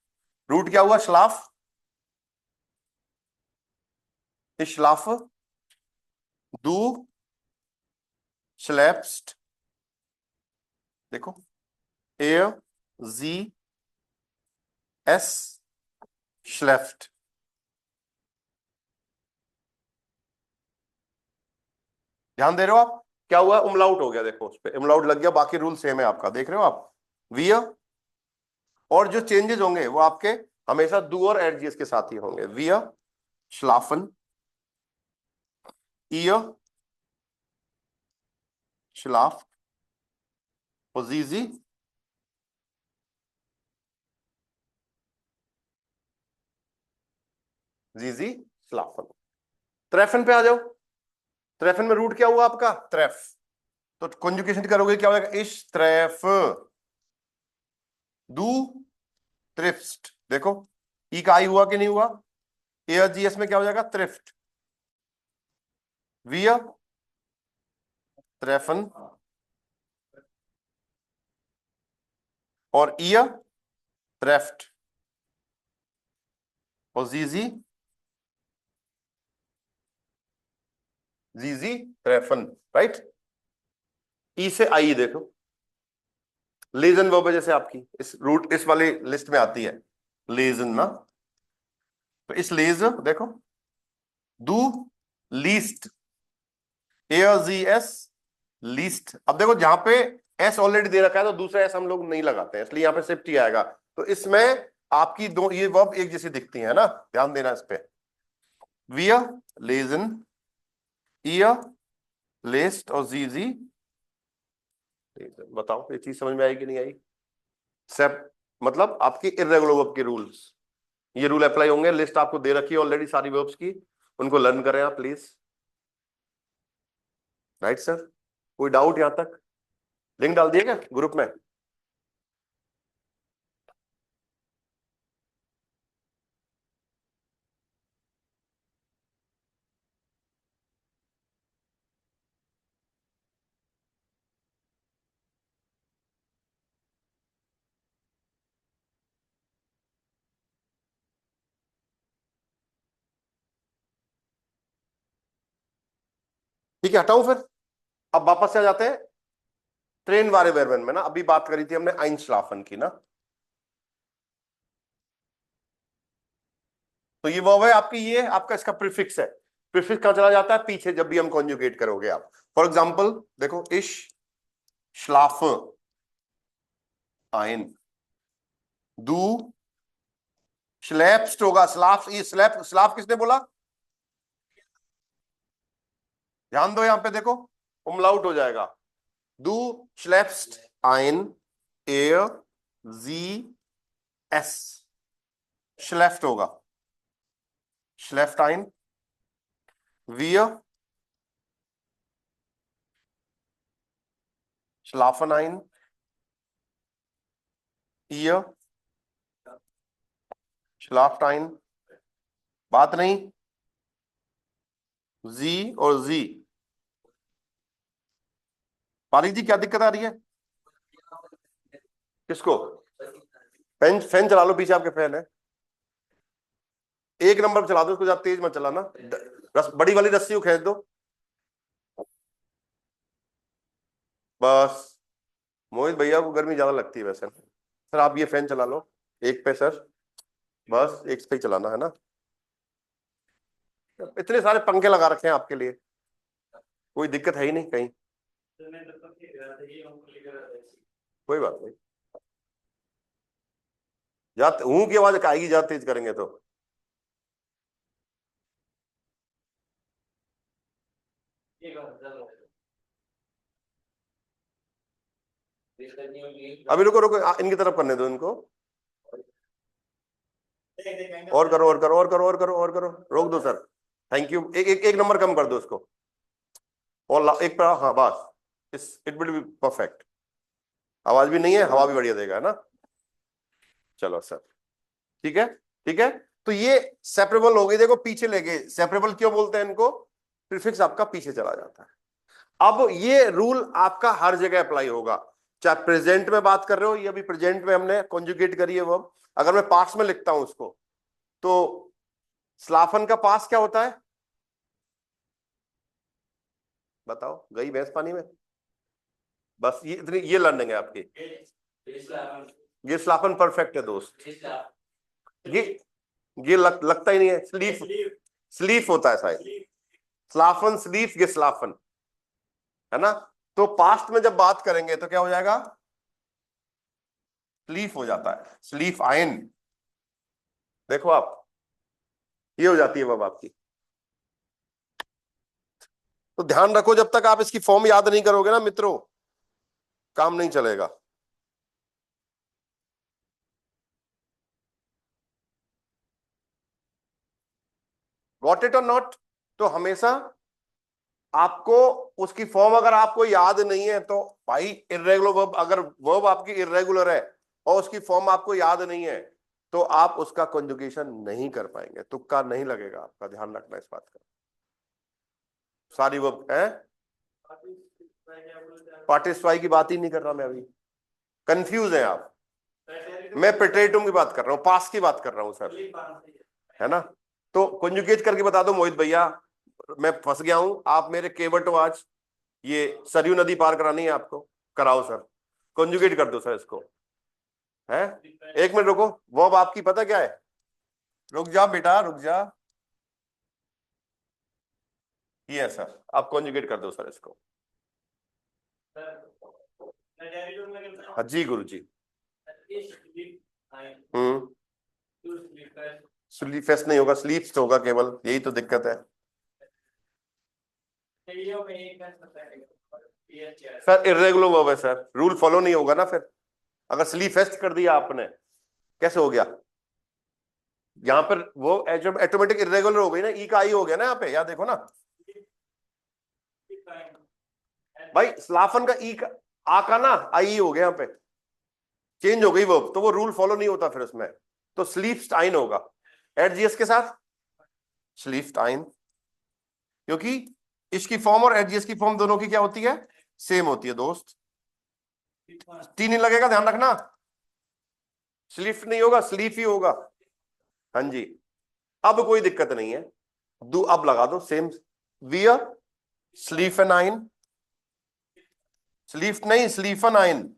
रूट क्या हुआ? श्लाफ, इशलाफ, दू, स्लैप्स्ट, देखो, ए, जी, एस, श्लेफ्ट। ध्यान दे रहे हो आप? क्या हुआ? उमलाउट हो गया, देखो उस पे उमलाउट लग गया, बाकी रूल सेम है आपका, देख रहे हो आप? विय, और जो चेंजेस होंगे वो आपके हमेशा दू और एडजीएस के साथ ही होंगे। विय, श्लाफन, ईय, श्लाफ, और जीजी, जीजी, श्लाफन। त्रेफन पे आ जाओ। त्रेफन में रूट क्या हुआ आपका? त्रेफ, तो कॉन्जुगेशन करोगे क्या हो जाएगा, इश ट्रेफ दू थ्रिफ्ट। देखो ई का आई हुआ कि नहीं हुआ, एजीएस में क्या हो जाएगा, थ्रिफ्ट विया ट्रेफन और ईया थ्रेफ्ट और जीजी जीजी ट्रेफन, राइट। ई से आई देखो लेजन वर्ब है, जैसे आपकी इस रूट इस वाली लिस्ट में आती है लेजन ना, तो इस लेज देखो डू लीस्ट एस लीस्ट। अब देखो जहां पे एस ऑलरेडी दे रखा है तो दूसरा एस हम लोग नहीं लगाते हैं, इसलिए यहां पे शिफ्ट ही आएगा। तो इसमें आपकी दो ये वर्ब एक जैसी दिखती है ना, ध्यान देना इस पे। विया लेजन ईया लेस्ट और जी बताओ ये चीज समझ में आई कि नहीं आई। सेप मतलब आपकी इर्रेगुलर वर्ब के रूल्स, ये रूल अप्लाई होंगे। लिस्ट आपको दे रखी है ऑलरेडी सारी वर्ब्स की, उनको लर्न करें आप प्लीज। राइट सर, कोई डाउट यहां तक? लिंक डाल दिया क्या ग्रुप में? ठीक है, हटाऊं फिर। अब वापस से आ जाते हैं ट्रेन वाले वेरवन में ना, अभी बात करी थी हमने आइंशलाफन की ना। तो ये वर्ब है आपकी, ये आपका इसका प्रीफिक्स है। प्रीफिक्स कहां चला जाता है, पीछे जब भी हम कॉन्जुगेट करोगे आप। फॉर एग्जाम्पल देखो इश श्लाफ आइन दू स्लैप्स्ट होगा, स्लाफ ये स्लैप स्लाफ किसने बोला, ध्यान दो यहां पे देखो उमलाउट हो जाएगा। दू स्लैप्स्ट आइन एयर जी एस श्लेफ्ट होगा, श्लेफ्ट आइन वियर श्लाफन आइन ईयर श्लाफ्ट आइन। बात नहीं, जी और जी। पारिक जी क्या दिक्कत आ रही है, किसको? फैन फैन चला लो, पीछे आपके फैन है। एक नंबर पे चला दो उसको, ज्यादा तेज मत चलाना। बड़ी वाली रस्सी को खींच दो बस। मोहित भैया को गर्मी ज्यादा लगती है वैसे। सर आप ये फैन चला लो एक पे सर, बस एक पे ही चलाना है ना। इतने सारे पंखे लगा रखे हैं आपके लिए, कोई दिक्कत है ही नहीं कहीं। कोई बात नहीं, जब हूं की आवाज आएगी ज्यादा तेज करेंगे तो। अभी रुको रुको, इनकी तरफ करने दो इनको। और करो और करो और करो और करो और करो, रोक दो सर। थैंक यू, एक नंबर कम कर दो उसको। और एक पर, हाँ बस, इस इट विल बी परफेक्ट। आवाज भी नहीं है, हवा भी बढ़िया देगा, है ना। चलो सर, ठीक है ठीक है। तो ये सेपरेबल हो गई, देखो पीछे ले गए। सेपरेबल क्यों बोलते हैं इनको, प्रीफिक्स आपका पीछे चला जाता है। अब ये रूल आपका हर जगह अप्लाई होगा, चाहे प्रेजेंट में बात कर रहे हो, ये अभी प्रेजेंट में हमने कॉन्जुगेट करी है वर्ब। अगर मैं पास्ट में लिखता हूं उसको, तो स्लाफन का पास्ट क्या होता है, बताओ, गई भैंस पानी में। बस ये इतनी ये लर्निंग है आपकी। ये स्लाफन परफेक्ट है दोस्त। ये ये लगता ही नहीं है, स्लीफ स्लीफ होता है शायद, स्लाफन स्लीफ ये स्लाफन है ना। तो पास्ट में जब बात करेंगे तो क्या हो जाएगा, स्लीफ हो जाता है, स्लीफ आयन। देखो आप, ये हो जाती है वर्ब आपकी। तो ध्यान रखो, जब तक आप इसकी फॉर्म याद नहीं करोगे ना मित्रों, काम नहीं चलेगा। गॉट इट और नॉट, तो हमेशा आपको उसकी फॉर्म अगर आपको याद नहीं है तो भाई इर्रेगुलर वर्ब, अगर वर्ब आपकी इर्रेगुलर है और उसकी फॉर्म आपको याद नहीं है तो आप उसका कंजुगेशन नहीं कर पाएंगे, तुक्का नहीं लगेगा आपका, ध्यान रखना इस बात का। सारी वर्ब है, पार्टिसिपाई की बात ही नहीं कर रहा मैं, अभी कंफ्यूज है आप। मैं प्रेटेरिटम की बात कर रहा हूँ, पास की बात कर रहा हूँ सर, है ना। तो कंजुगेट करके बता दो मोहित भैया, मैं फंस गया हूं, आप मेरे केवट हो आज, ये सरयू नदी पार करानी है आपको, कराओ सर, कंजुगेट कर दो सर इसको। है, एक मिनट रुको, वो अब आपकी पता क्या है, रुक जा बेटा रुक जा, ये है सर, आप कंजुगेट कर दो सर इसको। हाँ जी गुरु जी। स्लीप फेस्ट नहीं होगा, स्लीप्स होगा केवल, यही तो दिक्कत है सर, इर्रेगुलर वर्ब है सर, रूल फॉलो नहीं होगा ना फिर, अगर स्लीप फेस्ट कर दिया आपने कैसे हो गया, यहां पर वो ऑटोमेटिक इर्रेगुलर हो गई ना, ई का आई हो गया ना यहाँ पे, याद देखो ना भाई, स्लाफन का ई का आ का ना आई हो गया यहाँ पे, चेंज हो गई वर्ब, तो वो रूल फॉलो नहीं होता फिर उसमें, तो स्लीप्स्टाइन होगा एडजीएस के साथ, स्लीप्स्टाइन, क्योंकि इसकी फॉर्म और एडजीएस की फॉर्म दोनों की क्या होती है, सेम होती है दोस्त, टी नहीं लगेगा, ध्यान रखना, स्लीप नहीं होगा, स्लीप ही होगा। हाँ जी, अब कोई दिक्कत नहीं है, अब लगा दो सेम, वियर स्लीफेनाइन, स्लीफ नहीं स्लीफेनाइन,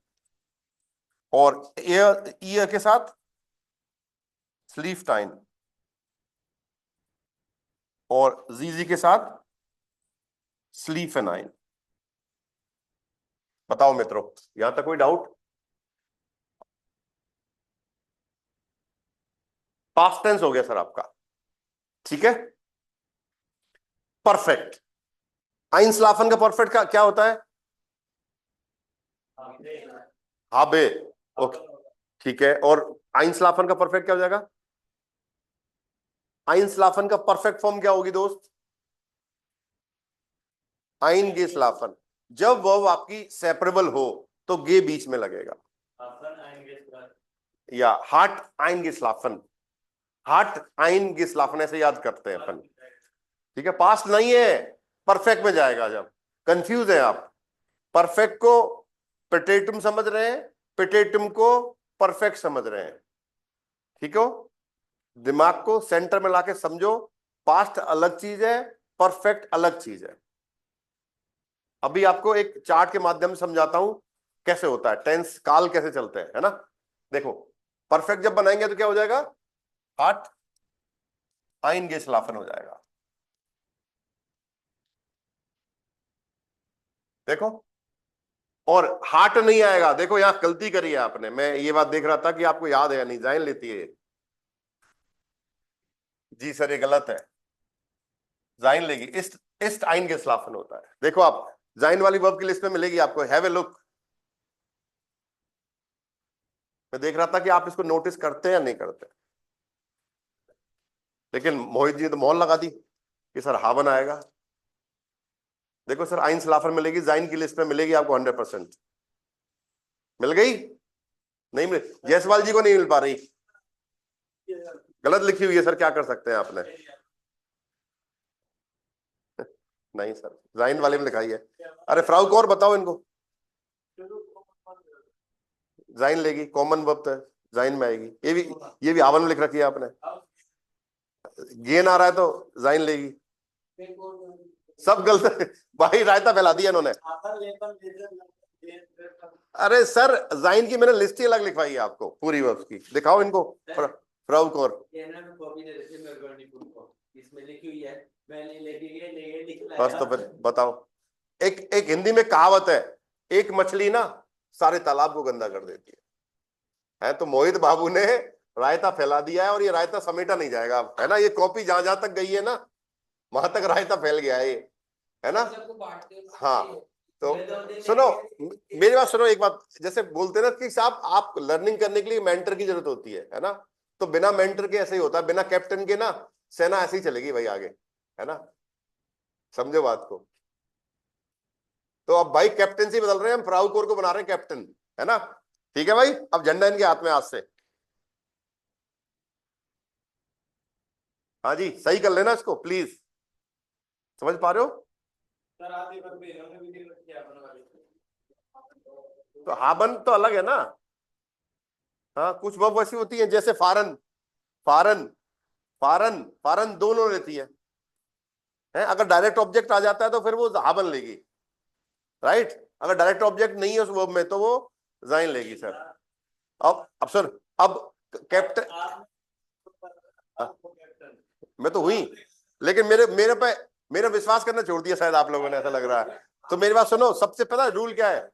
और ईयर के साथ स्लीफ्टाइन, और जीजी के साथ स्लीफेनाइन। बताओ मित्रों, यहां तक कोई डाउट? पास्ट टेंस हो गया सर आपका, ठीक है। परफेक्ट, आइंसलाफन का परफेक्ट का क्या होता है, हाबे, ओके ठीक है, और आइंसलाफन का परफेक्ट क्या हो जाएगा, आइंसलाफन का परफेक्ट फॉर्म क्या होगी दोस्त, आइन गे स्लाफन, जब वर्ब आपकी सेपरेबल हो तो गे बीच में लगेगा, या हार्ट आइन गे स्लाफन, हार्ट आइन गे स्लाफन ऐसे याद करते हैं अपन, ठीक है। पास्ट नहीं है, परफेक्ट में जाएगा, जब कंफ्यूज है आप, परफेक्ट को पेटेटुम समझ रहे हैं, पेटेटुम को परफेक्ट समझ रहे हैं, ठीक हो, दिमाग को सेंटर में लाके समझो, पास्ट अलग चीज है, परफेक्ट अलग चीज है। अभी आपको एक चार्ट के माध्यम से समझाता हूं कैसे होता है, टेंस काल कैसे चलते हैं, है ना। देखो, परफेक्ट जब बनाएंगे तो क्या हो जाएगा, हार्ट आइन गे स्लाफन हो जाएगा, देखो, और हार्ट नहीं आएगा, देखो यहां गलती करी है आपने, मैं ये बात देख रहा था कि आपको याद है या नहीं, जाइन लेती है जी सर, ये गलत है, जाइन लेगी, इस्ट आइन के स्लाफन होता है, देखो आप जाइन वाली वर्ब की लिस्ट में मिलेगी आपको, हैव ए लुक, मैं देख रहा था कि आप इसको नोटिस करते हैं या नहीं करते, लेकिन मोहित जी ने तो मोहर लगा दी कि सर हावन आएगा, देखो सर आइन स्लाफन मिलेगी, जाइन की लिस्ट में मिलेगी आपको 100%, मिल गई, नहीं मिल, जयसवाल जी को नहीं मिल पा रही, गलत लिखी हुई है सर, क्या कर सकते हैं आपने, नहीं सर जाइन वाले में लिखाई है, अरे फ्राउ को और बताओ इनको, जाइन लेगी, कॉमन वर्ब है, जाइन में आएगी, ये भी आवन में लिख रखी है आपने, गेन आ रहा है तो जाइन लेगी, सब गलत है भाई, रायता फैला दिया इन्होंने, अरे सर जाइन की मैंने लिस्ट ही अलग लिखवाई है आपको पूरी वर्ब्स की, दिखाओ इनको, फ्राउ कोर बस, तो फिर बताओ, एक हिंदी में कहावत है, एक मछली ना सारे तालाब को गंदा कर देती है, तो मोहित बाबू ने रायता फैला दिया है, और ये रायता समेटा नहीं जाएगा, है ना, ये कॉपी जहां जहां तक गई है ना वहां तक रायता फैल गया है ये, है ना। हाँ, तो सुनो, मेरी बात सुनो, एक बात, जैसे बोलते हैं ना कि साहब आप लर्निंग करने के लिए मेंटर की जरूरत होती है ना, तो बिना मेंटर के ऐसे ही होता है, बिना कैप्टन के ना सेना ऐसे ही चलेगी भाई आगे, है ना, समझो बात को, तो अब भाई कैप्टनसी बदल रहे हैं, हम फ्राउ कोर को बना रहे हैं कैप्टन, है ना? ठीक है भाई, अब झंडा इनके हाथ में आज से। हाँ जी, सही कर लेना इसको प्लीज। समझ पा रहे हो? तो हाबन तो अलग है ना। हाँ, कुछ वर्ब वैसी होती है जैसे फारन, फारन, फारन, फारन दोनों लेती है। अगर डायरेक्ट ऑब्जेक्ट आ जाता है तो फिर वो हाबन लेगी, राइट? अगर डायरेक्ट ऑब्जेक्ट नहीं है उस वर्ब में तो वो जाइन लेगी सर। अब सर, अब कैप्टन, मैं तो हुई, लेकिन मेरे मेरे पे मेरा विश्वास करना छोड़ दिया शायद आप लोगों ने, ऐसा लग रहा है। तो मेरी बात सुनो, सबसे पता रूल क्या है?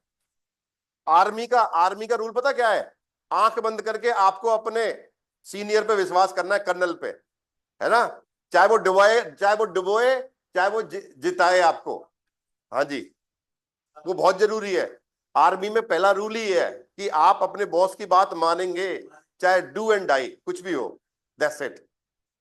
आर्मी का रूल पता क्या है? आंख बंद करके आपको अपने सीनियर पे विश्वास करना है, कर्नल पे, है ना? चाहे वो डुबोए चाहे वो जिताए आपको। हाँ जी, वो बहुत जरूरी है। आर्मी में पहला रूल ही है कि आप अपने बॉस की बात मानेंगे, चाहे डू एंड डाई कुछ भी हो, दैट्स इट।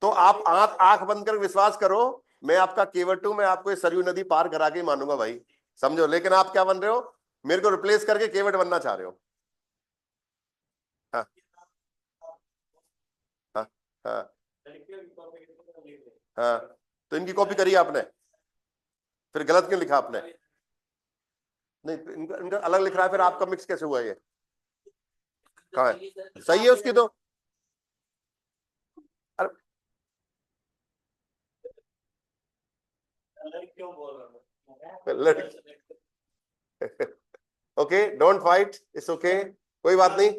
तो आप आंख आंख बंद कर विश्वास करो, मैं आपका केवट हूं, मैं आपको इस सरयू नदी पार करा के ही मानूंगा भाई, समझो। लेकिन आप क्या बन रहे हो? मेरे को रिप्लेस करके केवट बनना चाह रहे हो। हाँ हाँ हाँ हाँ। तो इनकी कॉपी करी आपने, फिर गलत क्यों लिखा आपने? नहीं, तो इनका अलग लिख रहा है, फिर आपका मिक्स कैसे हुआ ये? कहाँ है? सही है उसकी तो। अरे क्यों बोल रहा हूँ? Okay, don't fight, it's okay, कोई बात नहीं,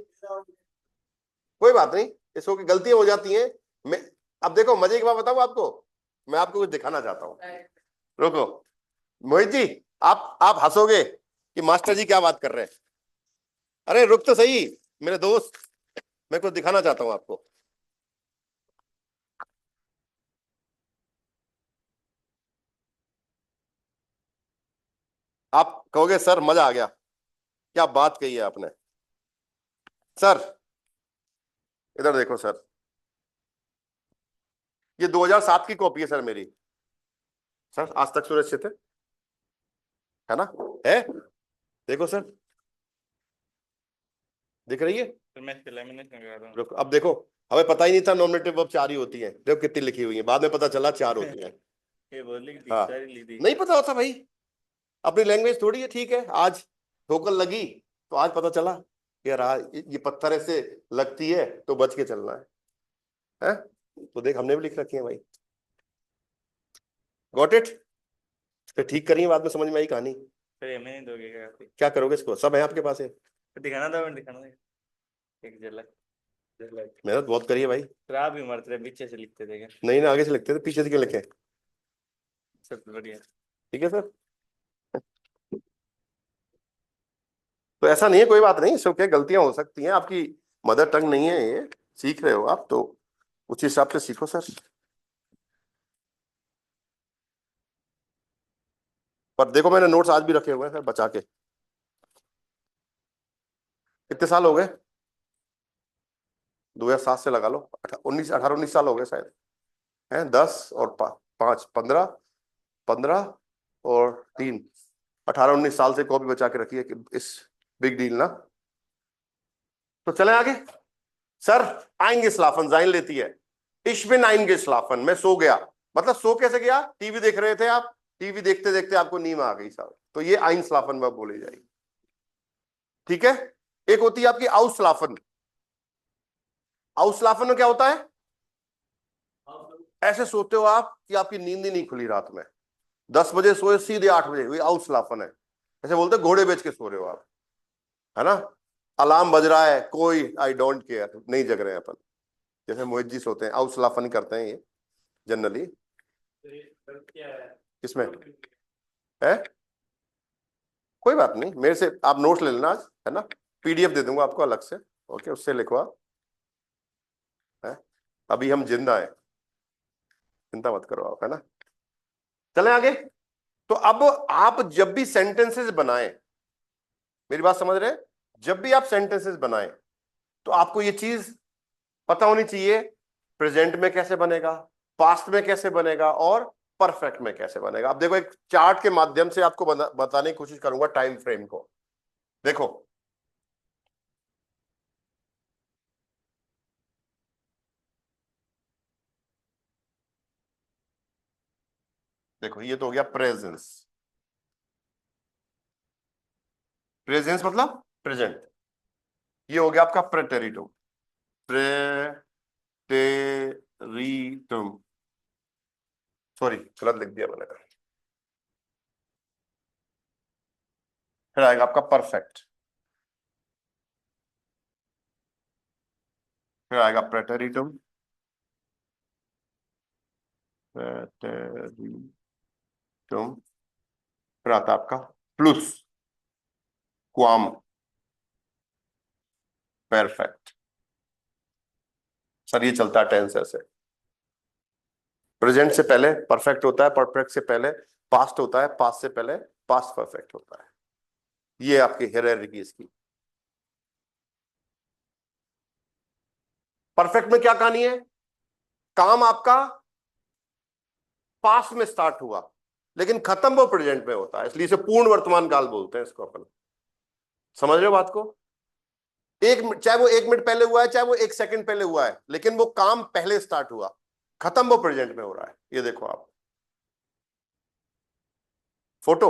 कोई बात नहीं, इट्स ओके, गलतियां हो जाती हैं। मैं, अब देखो मजे की बात बताऊं आपको, मैं आपको कुछ दिखाना चाहता हूं। रुको मोहित जी, आप हंसोगे कि मास्टर जी क्या बात कर रहे हैं। अरे रुक तो सही मेरे दोस्त, मैं कुछ दिखाना चाहता हूं आपको। आप कहोगे सर मजा आ गया, क्या बात कही है आपने। सर इधर देखो सर, ये 2007 की कॉपी है सर मेरी। सर आज तक सुरक्षित है ना? है, देखो सर, दिख रही है? फिर मैं इसके लेमिनेशन करा रहा हूँ। रुको, अब देखो, हमें पता ही नहीं था नॉमिनेटिव वर्ब 4 ही होती है, देखो कितनी लिखी हुई है, बाद में पता चला 4 होती है। ये बोली कि हाँ, सारी ली थी। नहीं पता होता भाई, अपनी लैंग्वेज थोड़ी है, ठीक है, आज ठोकर लगी तो आज पता चला यार, ये पत्थर ऐसे लगती है तो बच के चलना है? तो देख हमने भी लिख रखी है भाई, गॉट इट? फिर ठीक करिए, बाद में समझ में आई कहानी। फिर ये मैं नहीं दोगे क्या? क्या करोगे इसको, सब है आपके पास है। फिर दिखाना था, मैं दिखाना था एक झलक। मेहनत बहुत करी है भाई। फिर आप भी मरते रहे, पीछे से लिखते थे क्या? नहीं ना, आगे से लिखते थे, पीछे से क्यों लिखे? सब बढ़िया। ठीक है सर, तो ऐसा नहीं है, कोई बात नहीं, सब क्या गलतियां हो सकती हैं, आपकी मदर टंग नहीं है ये, सीख रहे हो आप तो उस हिसाब से सीखो सर। पर देखो मैंने नोट्स आज भी रखे हुए हैं सर बचा के। कितने साल हो गए? 2007 से लगा लो, 18-19 साल हो गए शायद, हैं? 10 और 5 15, 15 और 3, 18-19 साल से कॉपी बचा के रखी है कि इस बिग डील ना। तो चले आगे। सर आएंगे स्लाफन, जाइन लेती है, इश्बिन आएंगे स्लाफन, मैं सो गया, मतलब सो कैसे गया? टीवी देख रहे थे आप, टीवी देखते देखते आपको नींद आ गई साहब, तो ये आइन स्लाफन वर्ब बोली जाएगी, ठीक है? एक होती है आपकी आउस्लाफन। आउस्लाफन में क्या होता है? ऐसे सोते हो आप कि आपकी नींद ही नहीं खुली रात में, 10 बजे सोए सीधे 8 बजे, वही आउस्लाफन है। ऐसे बोलते घोड़े बेच के सो रहे हो आप, है ना? अलार्म बज रहा है, कोई आई डोंट केयर, नहीं जग रहे हैं अपन, जैसे मोहित जी सोते हैं, आउस्लाफन करते हैं ये जनरली। किसमें है? कोई बात नहीं, मेरे से आप नोट्स ले लेना आज, है ना? पीडीएफ दे दूंगा आपको अलग से, ओके, उससे लिखो आप, है? अभी हम जिंदा है, चिंता मत करो आप, है ना? चले आगे। तो अब आप जब भी सेंटेंसेस बनाएं, मेरी बात समझ रहे हैं? जब भी आप सेंटेंसेस बनाएं तो आपको ये चीज पता होनी चाहिए, प्रेजेंट में कैसे बनेगा, पास्ट में कैसे बनेगा और परफेक्ट में कैसे बनेगा। अब देखो, एक चार्ट के माध्यम से आपको बताने की कोशिश करूंगा टाइम फ्रेम को। देखो, देखो ये तो हो गया प्रेजेंस। प्रेजेंस मतलब प्रेजेंट। ये हो गया आपका प्रेटेरिटुम। प्रेटेरिटुम, सॉरी गलत लिख दिया मैंने। फिर आएगा आपका परफेक्ट, फिर आएगा प्रेटेरिटुम, प्रेटेरिटुम, फिर आता है आपका प्लस क्वाम परफेक्ट। सर ये चलता है टेंस ऐसे, प्रेजेंट से पहले परफेक्ट होता है, परफेक्ट से पहले पास्ट होता है, पास्ट से पहले पास्ट परफेक्ट होता है। ये आपकी हायरार्की इसकी। परफेक्ट में क्या कहानी है? काम आपका पास्ट में स्टार्ट हुआ लेकिन खत्म वो प्रेजेंट में होता है, इसलिए इसे पूर्ण वर्तमान काल बोलते हैं इसको अपन। समझ रहे हो बात को? चाहे वो 1 मिनट पहले हुआ है, चाहे वो 1 सेकंड पहले हुआ है, लेकिन वो काम पहले स्टार्ट हुआ, खत्म वो प्रेजेंट में हो रहा है। ये देखो आप फोटो,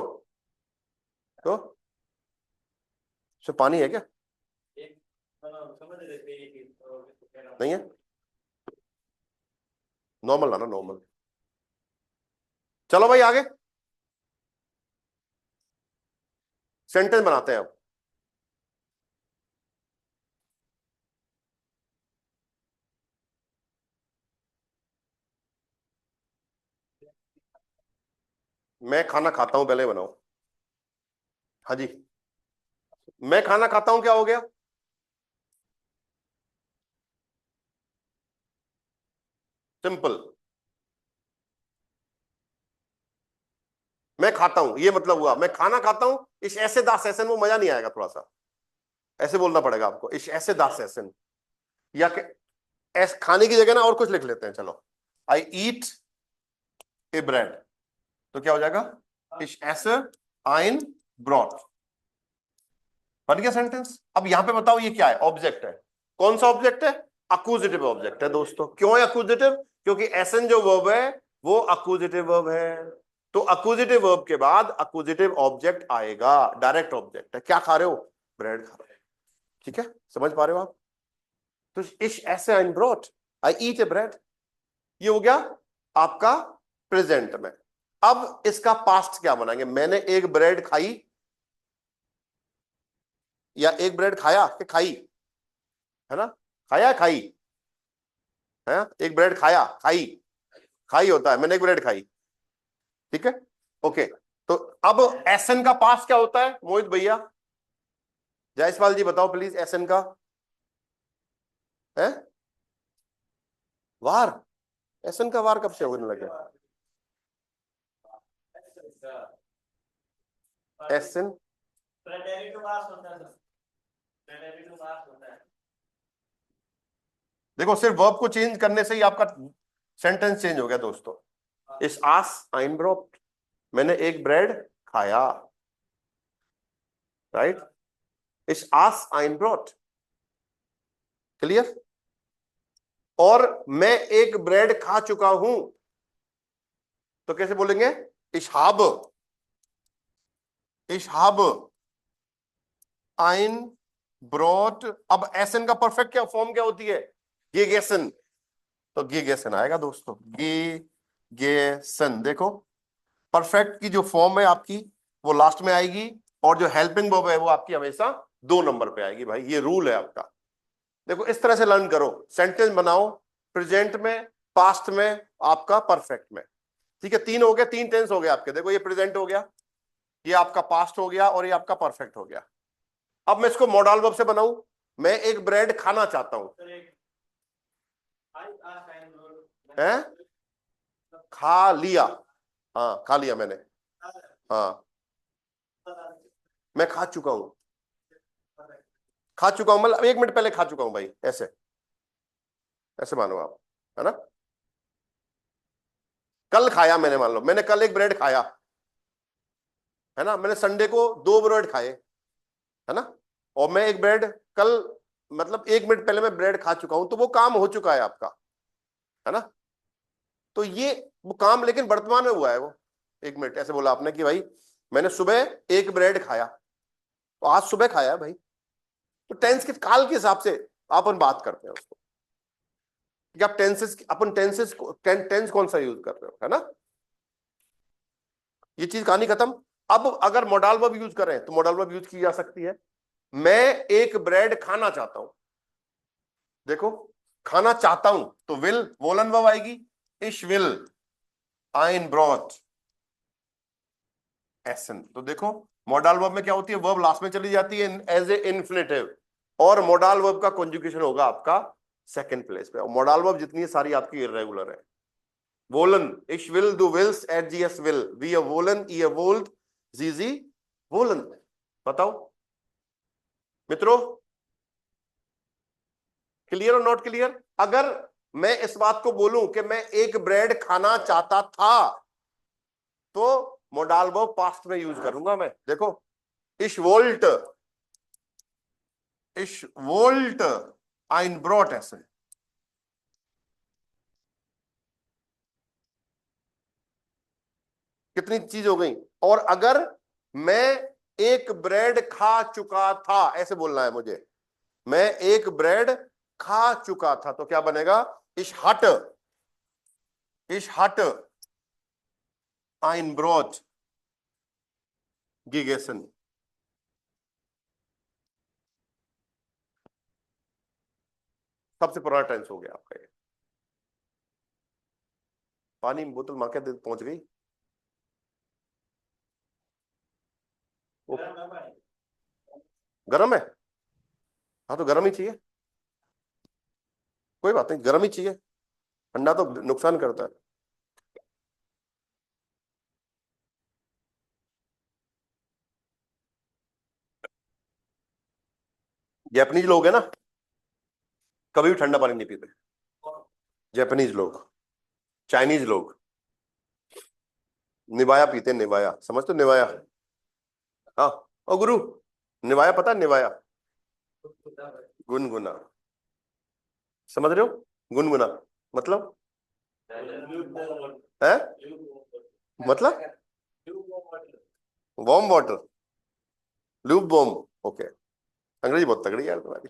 तो पानी है क्या? नहीं है, नॉर्मल ना नॉर्मल। चलो भाई आगे सेंटेंस बनाते हैं अब। मैं खाना खाता हूं, पहले बनाओ। हाँ जी, मैं खाना खाता हूं क्या हो गया? सिंपल। मैं खाता हूं ये मतलब हुआ मैं खाना खाता हूं। इस ऐसे दास ऐसन वो मजा नहीं आएगा, थोड़ा सा ऐसे बोलना पड़ेगा आपको, इस ऐसे दास ऐसन। या ऐसे खाने की जगह ना और कुछ लिख लेते हैं, चलो आई ईट ए ब्रेड, तो क्या हो जाएगा? इस ऐसे आइन ब्रॉट। बन गया सेंटेंस। अब यहां पे बताओ ये क्या है? ऑब्जेक्ट है। कौन सा ऑब्जेक्ट है? अक्यूजेटिव ऑब्जेक्ट है दोस्तों। क्यों है अक्यूजेटिव? क्योंकि एसन जो वर्ब है वो अक्यूजेटिव वर्ब है। तो अक्यूजेटिव वर्ब के बाद अक्यूजेटिव ऑब्जेक्ट आएगा। डायरेक्ट ऑब्जेक्ट है। क्या खा रहे हो? ब्रेड खा रहे हो। ठीक है, समझ पा रहे हो आप? तो इश ऐसे I brought, I eat A bread, ये हो गया आपका प्रेजेंट में। अब इसका पास्ट क्या बनाएंगे? मैंने एक ब्रेड खाई, या एक ब्रेड खाया कि खाई, है ना? खाया खाई है, एक ब्रेड खाया खाई, खाई होता है, मैंने एक ब्रेड खाई। ठीक है, ओके। तो अब एसन का पास्ट क्या होता है मोहित भैया? जायसवाल जी बताओ प्लीज, एसन का है वार। एसन का वार कब से होने लगे? एसन देखो, सिर्फ वर्ब को चेंज करने से ही आपका सेंटेंस चेंज हो गया दोस्तों। इस आस आइन ब्रोट, मैंने एक ब्रेड खाया, राइट? इस आस आइन ब्रोट, क्लियर? और मैं एक ब्रेड खा चुका हूं, तो कैसे बोलेंगे? इशहाब, इशहाब आइन ब्रोट। अब एसन का परफेक्ट क्या फॉर्म क्या होती है? गेगेसन। तो गेगेसन आएगा दोस्तों, गेगेसन। देखो, परफेक्ट की जो फॉर्म है आपकी वो लास्ट में आएगी, और जो हेल्पिंग वर्ब है वो आपकी हमेशा 2 नंबर पे आएगी। भाई ये रूल है आपका। देखो इस तरह से लर्न करो, सेंटेंस बनाओ प्रेजेंट में, पास्ट में, आपका परफेक्ट में। ठीक है, 3 हो गए, 3 टेंस हो गए आपके। देखो ये प्रेजेंट हो गया, ये आपका पास्ट हो गया, और ये आपका परफेक्ट हो गया। अब मैं इसको मॉडल वर्ब से बनाऊं। मैं एक ब्रेड खाना चाहता हूं, है? खा लिया, हाँ खा लिया मैंने, हाँ मैं खा चुका हूं। खा चुका हूं मतलब 1 मिनट पहले खा चुका हूं भाई, ऐसे ऐसे मानो आप, है ना? कल खाया मैंने, मान लो मैंने कल एक ब्रेड खाया, है ना, मैंने संडे को 2 ब्रेड खाए, है ना, और मैं एक ब्रेड कल, मतलब 1 मिनट पहले मैं ब्रेड खा चुका हूं, तो वो काम हो चुका है आपका, है ना। तो ये वो काम लेकिन वर्तमान में हुआ है वो। 1 मिनट ऐसे बोला आपने कि भाई मैंने सुबह एक ब्रेड खाया, तो आज सुबह खाया भाई, तो टेंस के काल के हिसाब से अपन बात करते हैं उसको कि आप टेंसेस, अपन टेंसेस, टेंस कौन सा यूज कर रहे हो, है ना। ये चीज कहानी खत्म। अब अगर मॉडल वर्ब यूज करें तो मॉडल वर्ब यूज की जा सकती है। मैं एक ब्रेड खाना चाहता हूं, देखो खाना चाहता हूं तो विल वोलन वर्ब आएगी, इश विल आइन ब्रॉट एसन। तो देखो मॉडल वर्ब में क्या होती है, वर्ब लास्ट में चली जाती है एज ए इन्फ्लेटिव, और मॉडल वर्ब का कॉन्जुगेशन होगा आपका सेकंड प्लेस पे। और मॉडल वर्ब जितनी सारी आपकी इर्रेगुलर है, वोलन इश विल दू विल्स एट जी एस विल वी अ वोलन ई अ वोल्ड जी वोलन। बताओ मित्रों, क्लियर और नॉट क्लियर। अगर मैं इस बात को बोलूं कि मैं एक ब्रेड खाना चाहता था, तो मोडाल वर्ब पास्ट में यूज करूंगा मैं। देखो इश वोल्ट, इश वोल्ट आइन ब्रॉट ऐसे, कितनी चीज हो गई। और अगर मैं एक ब्रेड खा चुका था, ऐसे बोलना है मुझे, मैं एक ब्रेड खा चुका था, तो क्या बनेगा, इश हट आइन ब्रॉट गिगेसन। सबसे पुराना टेंस हो गया आपका ये। पानी में बोतल मां के पहुंच गई। वो गर्म है, हाँ तो गर्म ही चाहिए, कोई बात नहीं, गर्म ही चाहिए, ठंडा तो नुकसान करता है। जैपनीज लोग है ना, कभी भी ठंडा पानी नहीं पीते। जैपनीज लोग, चाइनीज लोग निवाया पीते, निवाया समझ, तो निवाया, हाँ। ओ गुरु, निवाया पता है, निवाया गुनगुना, समझ रहे हो, गुनगुना मतलब है, मतलब वार्म वाटर, लूप बॉम, ओके। अंग्रेजी बहुत तगड़ी है यार तुम्हारी।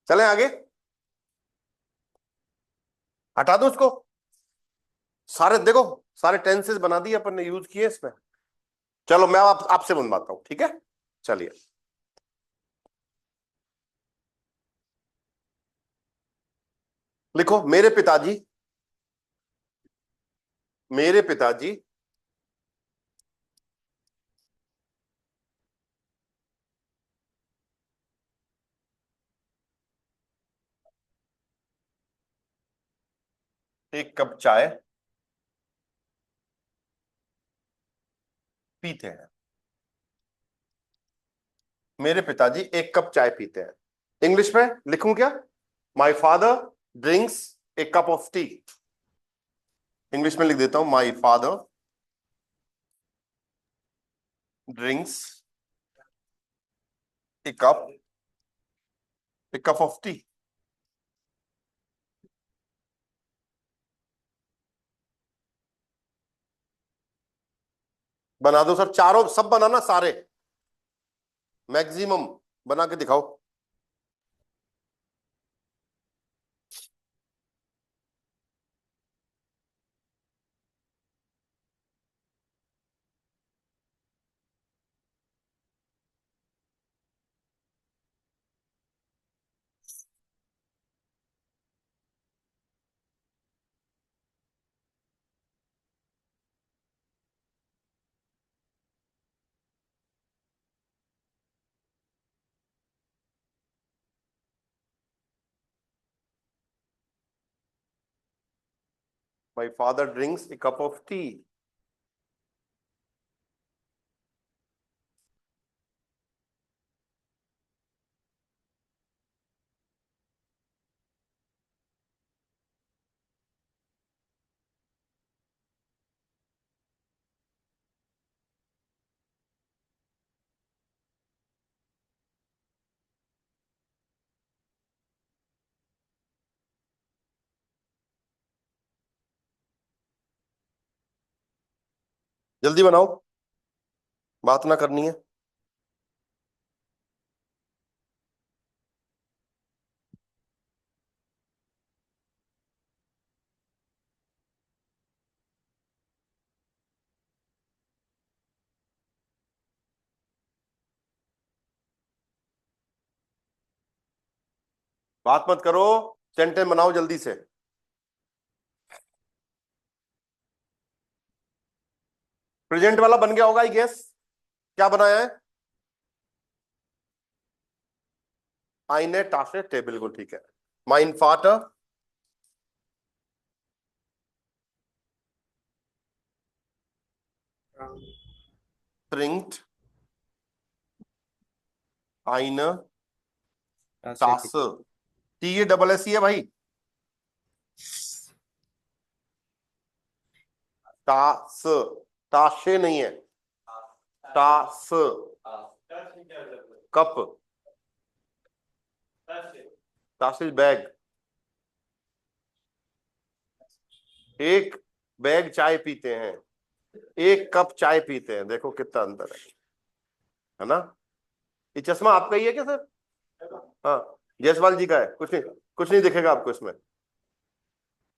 चलें आगे, हटा दो उसको, सारे देखो सारे टेंसेस बना दिए अपन ने, यूज किए इसमें। चलो मैं आपसे बनवाता हूं, ठीक है, चलिए। लिखो मेरे पिताजी एक कप चाय पीते हैं। मेरे पिताजी एक कप चाय पीते हैं। इंग्लिश में लिखूं क्या, my father drinks A cup of T. English में लिख देता हूं, my father drinks A cup of T. बना दो सर, चारों सब बनाना, सारे मैक्सिमम बना के दिखाओ। My father drinks A cup of T. जल्दी बनाओ, बात ना करनी है। बात मत करो, सेंटेंस बनाओ जल्दी से। प्रेजेंट वाला बन गया होगा, आई गेस। क्या बनाया है? आईने टासे टे, बिल्कुल ठीक है। माइन फाटर ट्रिंक्ट आइन टास, टी ये डबल एस ही है भाई। टास, ताशे नहीं है, टास। कप, ताशिल बैग। एक बैग चाय पीते हैं, एक कप चाय पीते हैं, देखो कितना अंतर है ना। ये चश्मा आपका ही है क्या सर? हाँ, जयसवाल जी का है। कुछ नहीं दिखेगा आपको इसमें,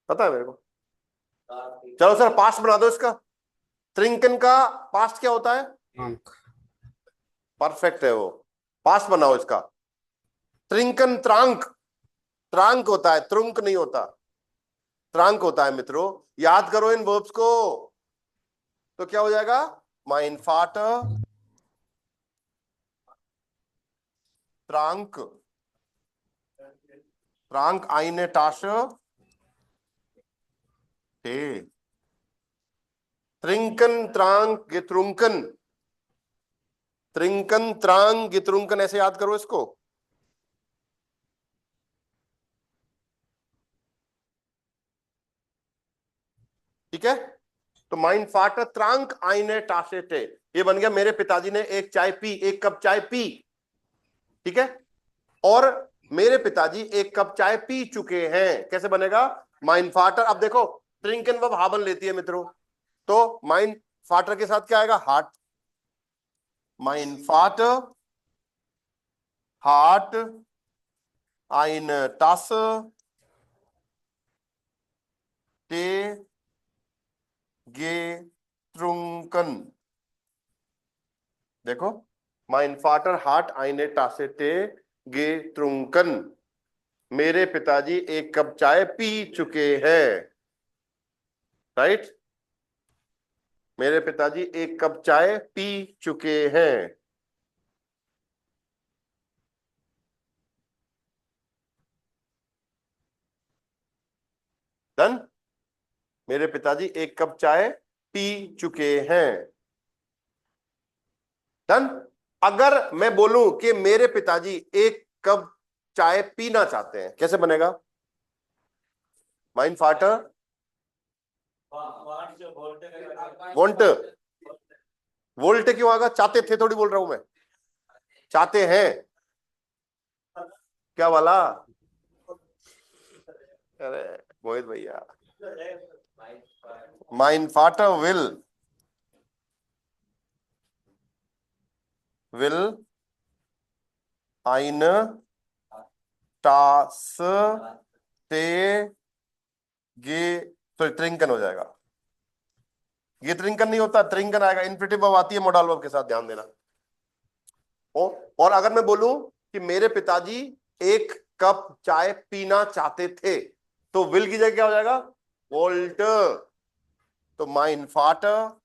पता है मेरे को। चलो सर, पास्ट बना दो इसका। त्रिंकन का पास्ट क्या होता है? परफेक्ट है वो, पास्ट बनाओ इसका। त्रिंकन त्रांक, त्रांक होता है, त्रुंक नहीं होता, त्रांक होता है मित्रों। याद करो इन वर्ब्स को। तो क्या हो जाएगा? माइन फाटर त्रांक, त्रांक आईने टाश टे, त्रिंकन त्रांक गित्रुंकन, त्रिंकन त्रांग गित्रुंकन, ऐसे याद करो इसको। ठीक है, तो माइन फाटर त्रांक आईने टाशे टे, ये बन गया मेरे पिताजी ने एक चाय पी, एक कप चाय पी। ठीक है, और मेरे पिताजी एक कप चाय पी चुके हैं, कैसे बनेगा? माइन फाटर, अब देखो ट्रिंकन वर्ब हाबन लेती है मित्रों, तो माइन फाटर के साथ क्या आएगा? हार्ट। माइन फाटर हार्ट आइन टास टे गे ट्रुंकन। देखो, माइन फाटर हार्ट आइने टासे टे गे ट्रुंकन, मेरे पिताजी एक कप चाय पी चुके हैं। राइट, मेरे पिताजी एक कप चाय पी चुके हैं। डन, मेरे पिताजी एक कप चाय पी चुके हैं। डन। अगर मैं बोलूं कि मेरे पिताजी एक कप चाय पीना चाहते हैं, कैसे बनेगा? माइन फाटर वोंट, वोल्ट क्यों आएगा? चाहते थे थोड़ी बोल रहा हूं मैं, चाहते हैं क्या वाला? अरे मोहित भैया, माइन फाटर विल आइन टास टे गे, तो ट्रिंकन हो जाएगा। ये ट्रिंकन नहीं होता, ट्रिंकन आएगा, इन्फिनेटिव वर्ब आती है मॉडल वर्ब के साथ, ध्यान देना। और अगर मैं बोलूं कि मेरे पिताजी एक कप चाय पीना चाहते थे, तो विल की जगह क्या हो जाएगा? वोल्ट। तो माइन फाटर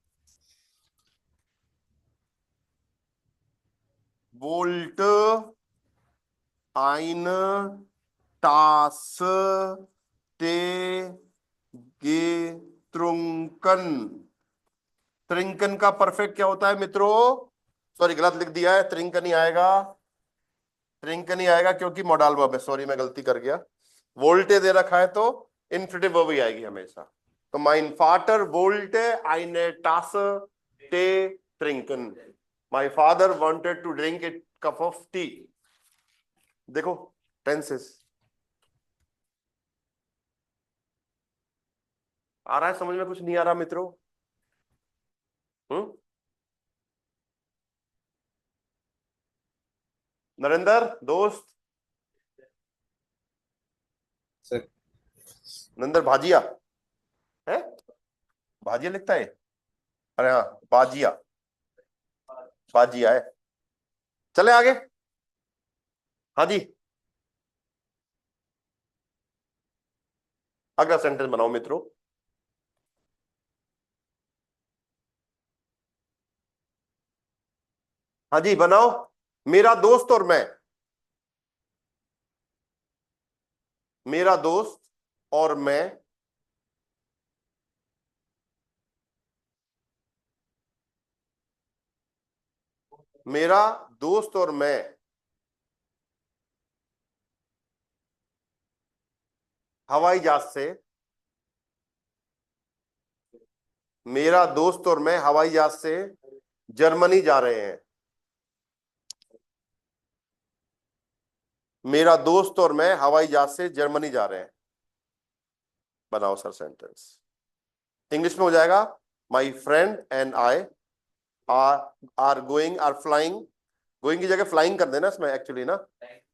वोल्ट आइन टास टे गे ट्रुंकन। त्रिंकन का परफेक्ट क्या होता है मित्रों? सॉरी, गलत लिख दिया है, त्रिंकन ही आएगा, त्रिंकन ही आएगा क्योंकि मॉडल वर्ब है। सॉरी, मैं गलती कर गया, वोल्टे दे रखा है तो इन्फिनेटिव वर्ब ही आएगी हमेशा। तो माइन फादर वोल्टे eine Tasse Tee trinken, my father wanted to drink a cup of tea. देखो टेंसेस आ रहा है समझ में? कुछ नहीं आ रहा मित्रों? हम्म, नरेंद्र दोस्त, सर नरेंद्र भाजिया है, भाजिया लिखता है। अरे हाँ, बाजिया, बाजिया है। चले आगे। हाँ जी, अगला सेंटेंस बनाओ मित्रों। हाँ जी बनाओ। मेरा दोस्त और मैं, मेरा दोस्त और मैं मेरा दोस्त और मैं हवाई जहाज से, मेरा दोस्त और मैं हवाई जहाज से जर्मनी जा रहे हैं। मेरा दोस्त और मैं हवाई जहाज से जर्मनी जा रहे हैं। बनाओ सर सेंटेंस। इंग्लिश में हो जाएगा, my friend and I are going, are flying, going की जगह फ्लाइंग कर देना इसमें एक्चुअली ना,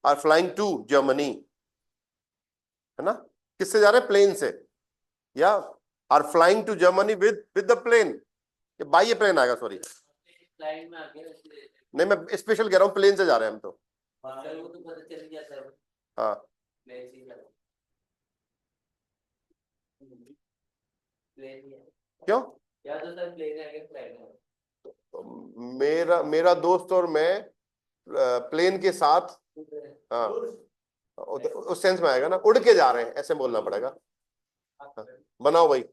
आर फ्लाइंग टू जर्मनी, है ना। किससे जा रहे हैं, प्लेन से, या are flying to Germany with the plane, by ये प्लेन आएगा, सॉरी नहीं मैं स्पेशल कह रहा हूँ, प्लेन से जा रहे हैं हम तो। हाँ क्यों, मेरा दोस्त और मैं प्लेन के साथ, हाँ उस सेंस में आएगा ना, उड़ के जा रहे हैं ऐसे बोलना पड़ेगा। हाँ, बनाओ भाई,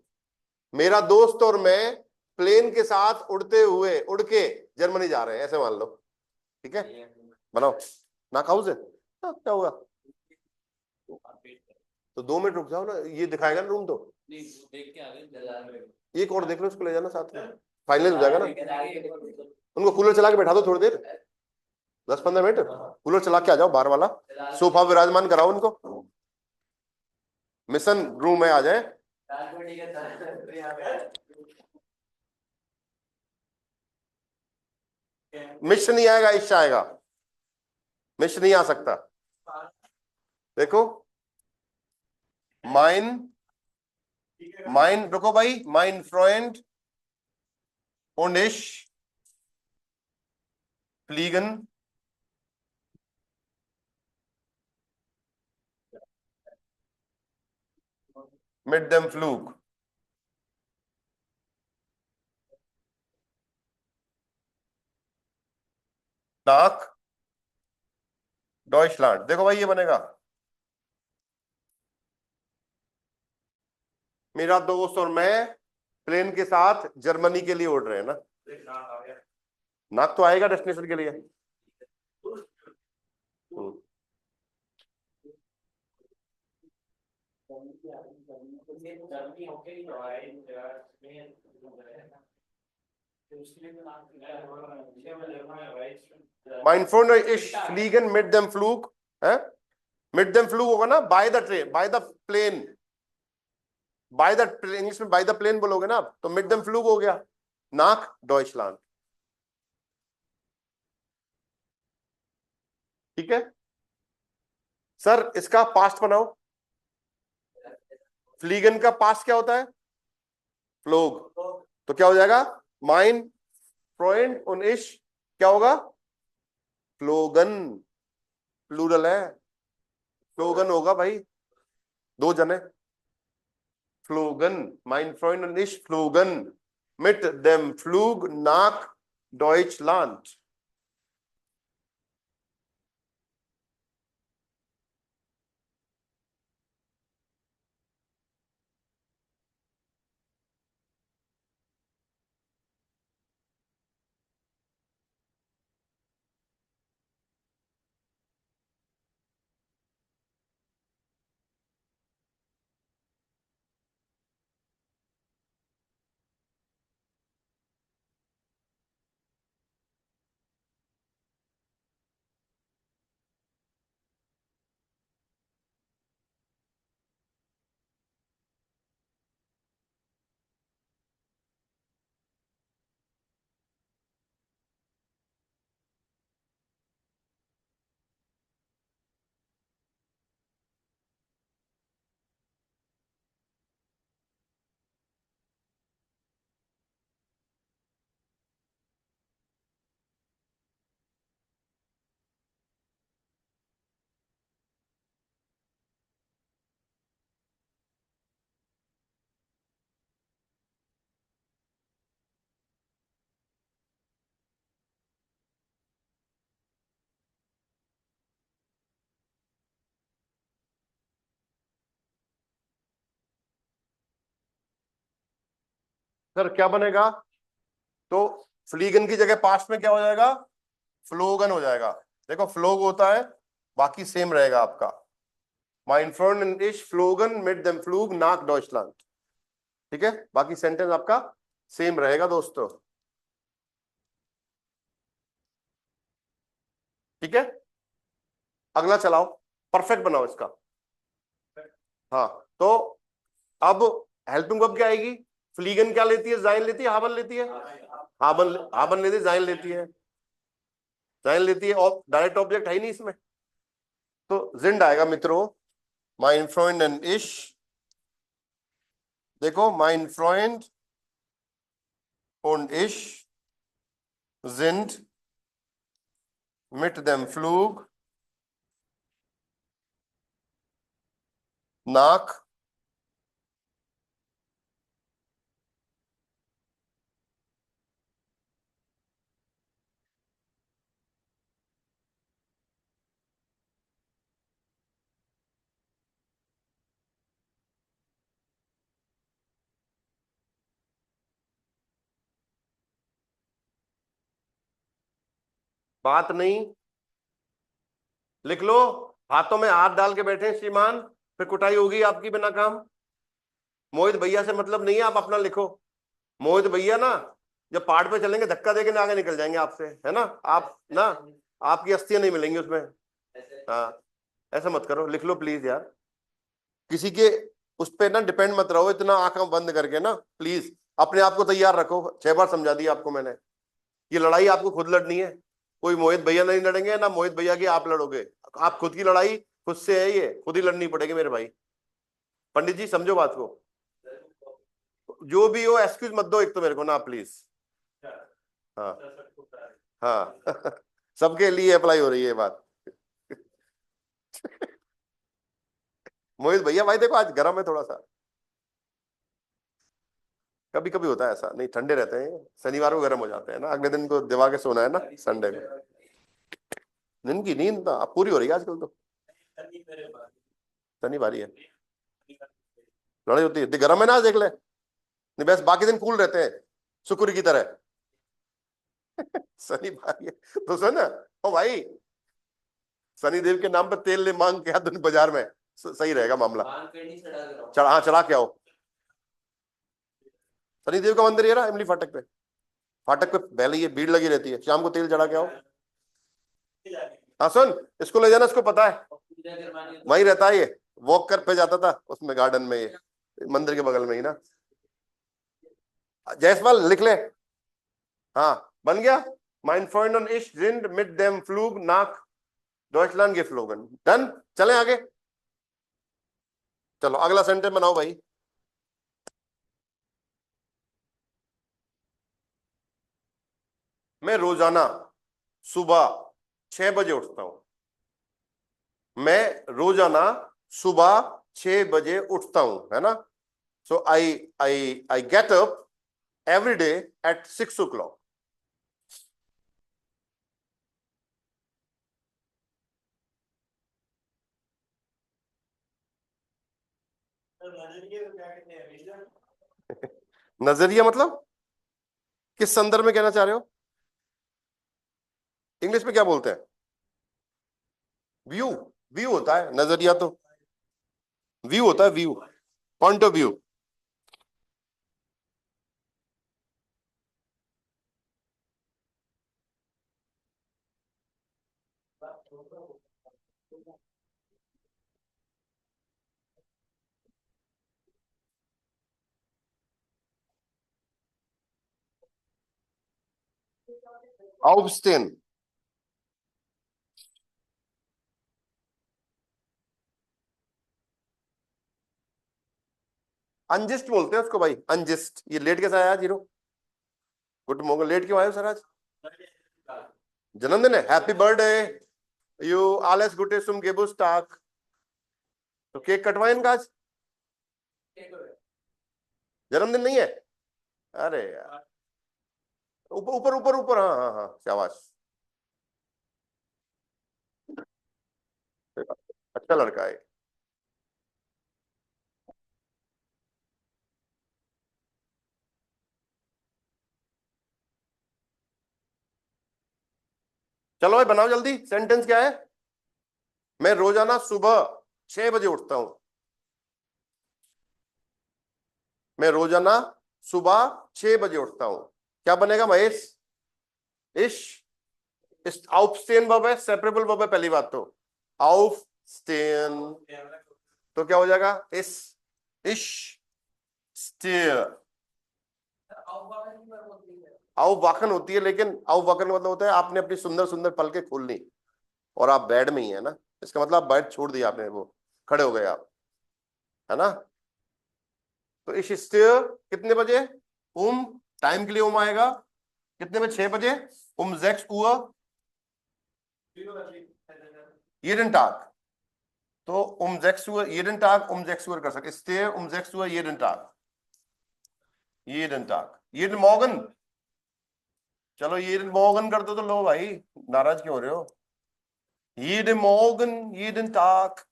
मेरा दोस्त और मैं प्लेन के साथ उड़ते हुए उड़ के जर्मनी जा रहे हैं ऐसे मान लो, ठीक है। बनाओ। नाक हाउस है, हाँ, क्या हुआ, तो 2 मिनट रुक जाओ ना, ये दिखाएगा ना रूम तो, एक और देख लो, उसको ले जाना साथ में, फाइनल हो जाएगा ना। उनको कूलर चला के बैठा दो थोड़ी देर, 10-15 मिनट कूलर चला के आ जाओ, बाहर वाला सोफा विराजमान कराओ उनको, मिशन रूम में आ जाए। मिश नहीं आएगा, इश आएगा, मिश नहीं आ सकता। देखो, माइन, माइन रुको भाई, mine friend und ich fliegen mit dem Flug nach Deutschland. देखो भाई ये बनेगा, मेरा दोस्त और मैं प्लेन के साथ जर्मनी के लिए उड़ रहे हैं ना, नाक तो आएगा डेस्टिनेशन के लिए। mein Freund ich fliegen mit dem Flug, है mit dem Flug होगा ना, by the train, by the plane, by the English में बाय द प्लेन बोलोगे ना आप, तो मिड देम फ्लूग हो गया, नाक डॉइचलैंड, ठीक है। सर इसका पास्ट बनाओ, फ्लीगन का पास्ट क्या होता है, फ्लोग, तो क्या हो जाएगा, माइन फ्रेंड उन इश क्या होगा, फ्लोगन, प्लूरल है, फ्लोगन होगा भाई, 2 जने, फ्लोगन, mein Freund und ich flogen mit dem Flug nach Deutschland। Sir क्या बनेगा? तो फ्लीगन की जगह पास्ट में क्या हो जाएगा? फ्लोगन हो जाएगा। देखो फ्लोग होता है, बाकी सेम रहेगा आपका। Mein Freund ist flogen mit dem Flug nach Deutschland। ठीक है, बाकी सेंटेंस आपका सेम रहेगा दोस्तों। ठीक है, अगला चलाओ, परफेक्ट बनाओ इसका। हाँ, तो अब हेल्पिंग वर्ब क्या आएगी? फ्लीगन क्या लेती है? जाइन लेती है, हावन लेती है? हावन, हावन लेती है, जाइन लेती है, जाइन लेती है, और डायरेक्ट ऑब्जेक्ट है ही नहीं इसमें, तो जिंड आएगा मित्रों। माइन फ्रेंड इश, देखो mine friend und ich sind mit dem Flug nach बात नहीं, लिख लो। हाथों में हाथ डाल के बैठे हैं श्रीमान, फिर कुटाई होगी आपकी बिना काम। मोहित भैया से मतलब नहीं है, आप अपना लिखो। मोहित भैया ना जब पहाड़ पे चलेंगे धक्का देके ना आगे निकल जाएंगे आपसे, है ना? आप ना, आपकी अस्थियां नहीं मिलेंगी उसमें। हाँ, ऐसा मत करो, लिख लो प्लीज यार। किसी के उस पे ना डिपेंड मत रहो इतना आंखें बंद करके ना, प्लीज अपने आप को तैयार रखो। 6 बार समझा दिया आपको मैंने, ये लड़ाई आपको खुद लड़नी है। कोई मोहित भैया नहीं लड़ेंगे ना मोहित भैया की आप लड़ोगे। आप खुद की लड़ाई खुद से है, ये खुद ही लड़नी पड़ेगी मेरे भाई। पंडित जी समझो बात को, जो भी हो एक्सक्यूज मत दो एक तो मेरे को ना प्लीज। हाँ हाँ सबके लिए अप्लाई हो रही है ये बात। मोहित भैया भाई देखो आज गर्म है थोड़ा सा, कभी कभी होता है ऐसा, नहीं ठंडे रहते हैं, शनिवार को गर्म हो जाते हैं ना, अगले दिन को दिवा के सोना है ना संडे को। नींद की नींद तो अब पूरी हो रही है आजकल तो, शनि भारी है, लड़ाई होती है, गर्म है ना आज देख ले। नहीं बस बाकी दिन कूल रहते हैं शुक्र की तरह। शनि भारी है तो सुन, ओ भाई शनि देव के नाम पर तेल ले मांग के दिन बाजार में, सही रहेगा मामला। चढ़ा, हाँ चढ़ा के आओ। शनिदेव का मंदिर ये रहा इमली फाटक पे, फाटक पे पहले ये भीड़ लगी रहती है, शाम को तेल चढ़ा के आओ। हाँ सुन, इसको ले जाना, इसको पता है वहीं रहता है ये, वॉक कर पे जाता था उसमें गार्डन में, ये मंदिर के बगल में ही ना। जयसवाल लिख ले, हाँ बन गया। Mein Freund und ich sind mit dem Flug nach Deutschland geflogen। Done, चलें आगे। चलो अगला सेंटेंस बनाओ भाई। मैं रोजाना सुबह 6 बजे उठता हूं। मैं रोजाना सुबह 6 बजे उठता हूं, है ना? So I get up every day at 6 o'clock। नजरिया मतलब किस संदर्भ में कहना चाह रहे हो? इंग्लिश में क्या बोलते हैं? व्यू, व्यू होता है नजरिया तो, व्यू होता है, view, point of view. Aufstehen, अनजिस्ट बोलते हैं उसको भाई, अनजिस्ट। ये लेट कैसे आया जीरो? गुड मॉर्निंग, लेट क्यों आए सर आज? जन्मदिन है, happy birthday you, alles Gute zum Geburtstag। तो केक कटवाए इनका आज, जन्मदिन नहीं है? अरे यार, ऊपर ऊपर ऊपर ऊपर, हाँ हाँ हाँ शाबाश, अच्छा लड़का है। चलो भाई बनाओ जल्दी, सेंटेंस क्या है? मैं रोजाना सुबह 6 बजे उठता हूं। मैं रोजाना सुबह 6 बजे उठता हूं। क्या बनेगा महेश? इस aufstehen वर्ब है, सेपरेबल वर्ब है पहली बात तो। aufstehen तो क्या हो जाएगा? इश स्टेयर। aufwachen होती है, लेकिन aufwachen का मतलब होता है आपने अपनी सुंदर सुंदर पलकें खोलनी और आप बेड में ही है ना, इसका मतलब बेड छोड़ दिया आपने, वो खड़े हो गए आप, है ना? तो इश स्टेयर कितने बजे? टाइम के लिए आएगा कितने में? 6 बजे। 6 Uhr jeden Tag। तो 6 Uhr jeden Tag 6 Uhr कर सकते। stehe 6 Uhr jeden Tag। jeden Tag jeden Morgen। चलो jeden Morgen कर दो तो लो भाई, नाराज क्यों हो रहे हो? jeden Morgen jeden Tag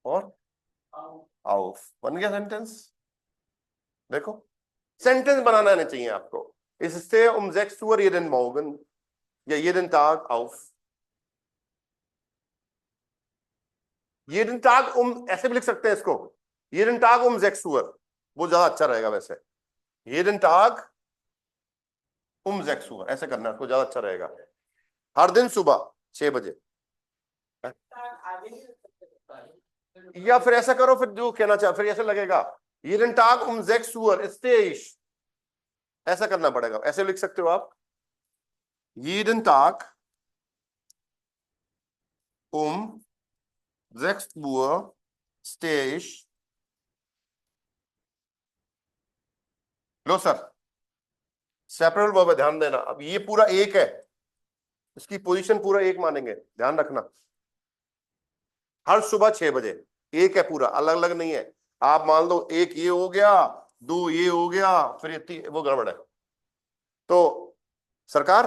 और auf बन गया सेंटेंस। देखो सेंटेंस बनाना आना चाहिए आपको। इससे 6 Uhr jeden Morgen या jeden Tag auf। jeden Tag ऐसे भी लिख सकते हैं इसको, jeden Tag 6 Uhr, वो ज्यादा अच्छा रहेगा वैसे। jeden Tag 6 Uhr ऐसे करना, उसको ज्यादा अच्छा रहेगा। हर दिन सुबह 6 बजे। या फिर ऐसा करो, फिर जो कहना चाह, फिर ऐसे लगेगा jeden Tag 6 Uhr stehe ich। ऐसा करना पड़ेगा, ऐसे लिख सकते हो आप, jeden Tag 6 Uhr stehe ich। लो सर, सेपरेबल वर्ब है, ध्यान देना। अब ये पूरा एक है, इसकी पोजीशन पूरा एक मानेंगे, ध्यान रखना। हर सुबह 6 बजे, एक है पूरा, अलग अलग नहीं है। आप मान लो एक ये हो गया, 2 ये हो गया, फिर ये वो गड़बड़ है। तो सरकार,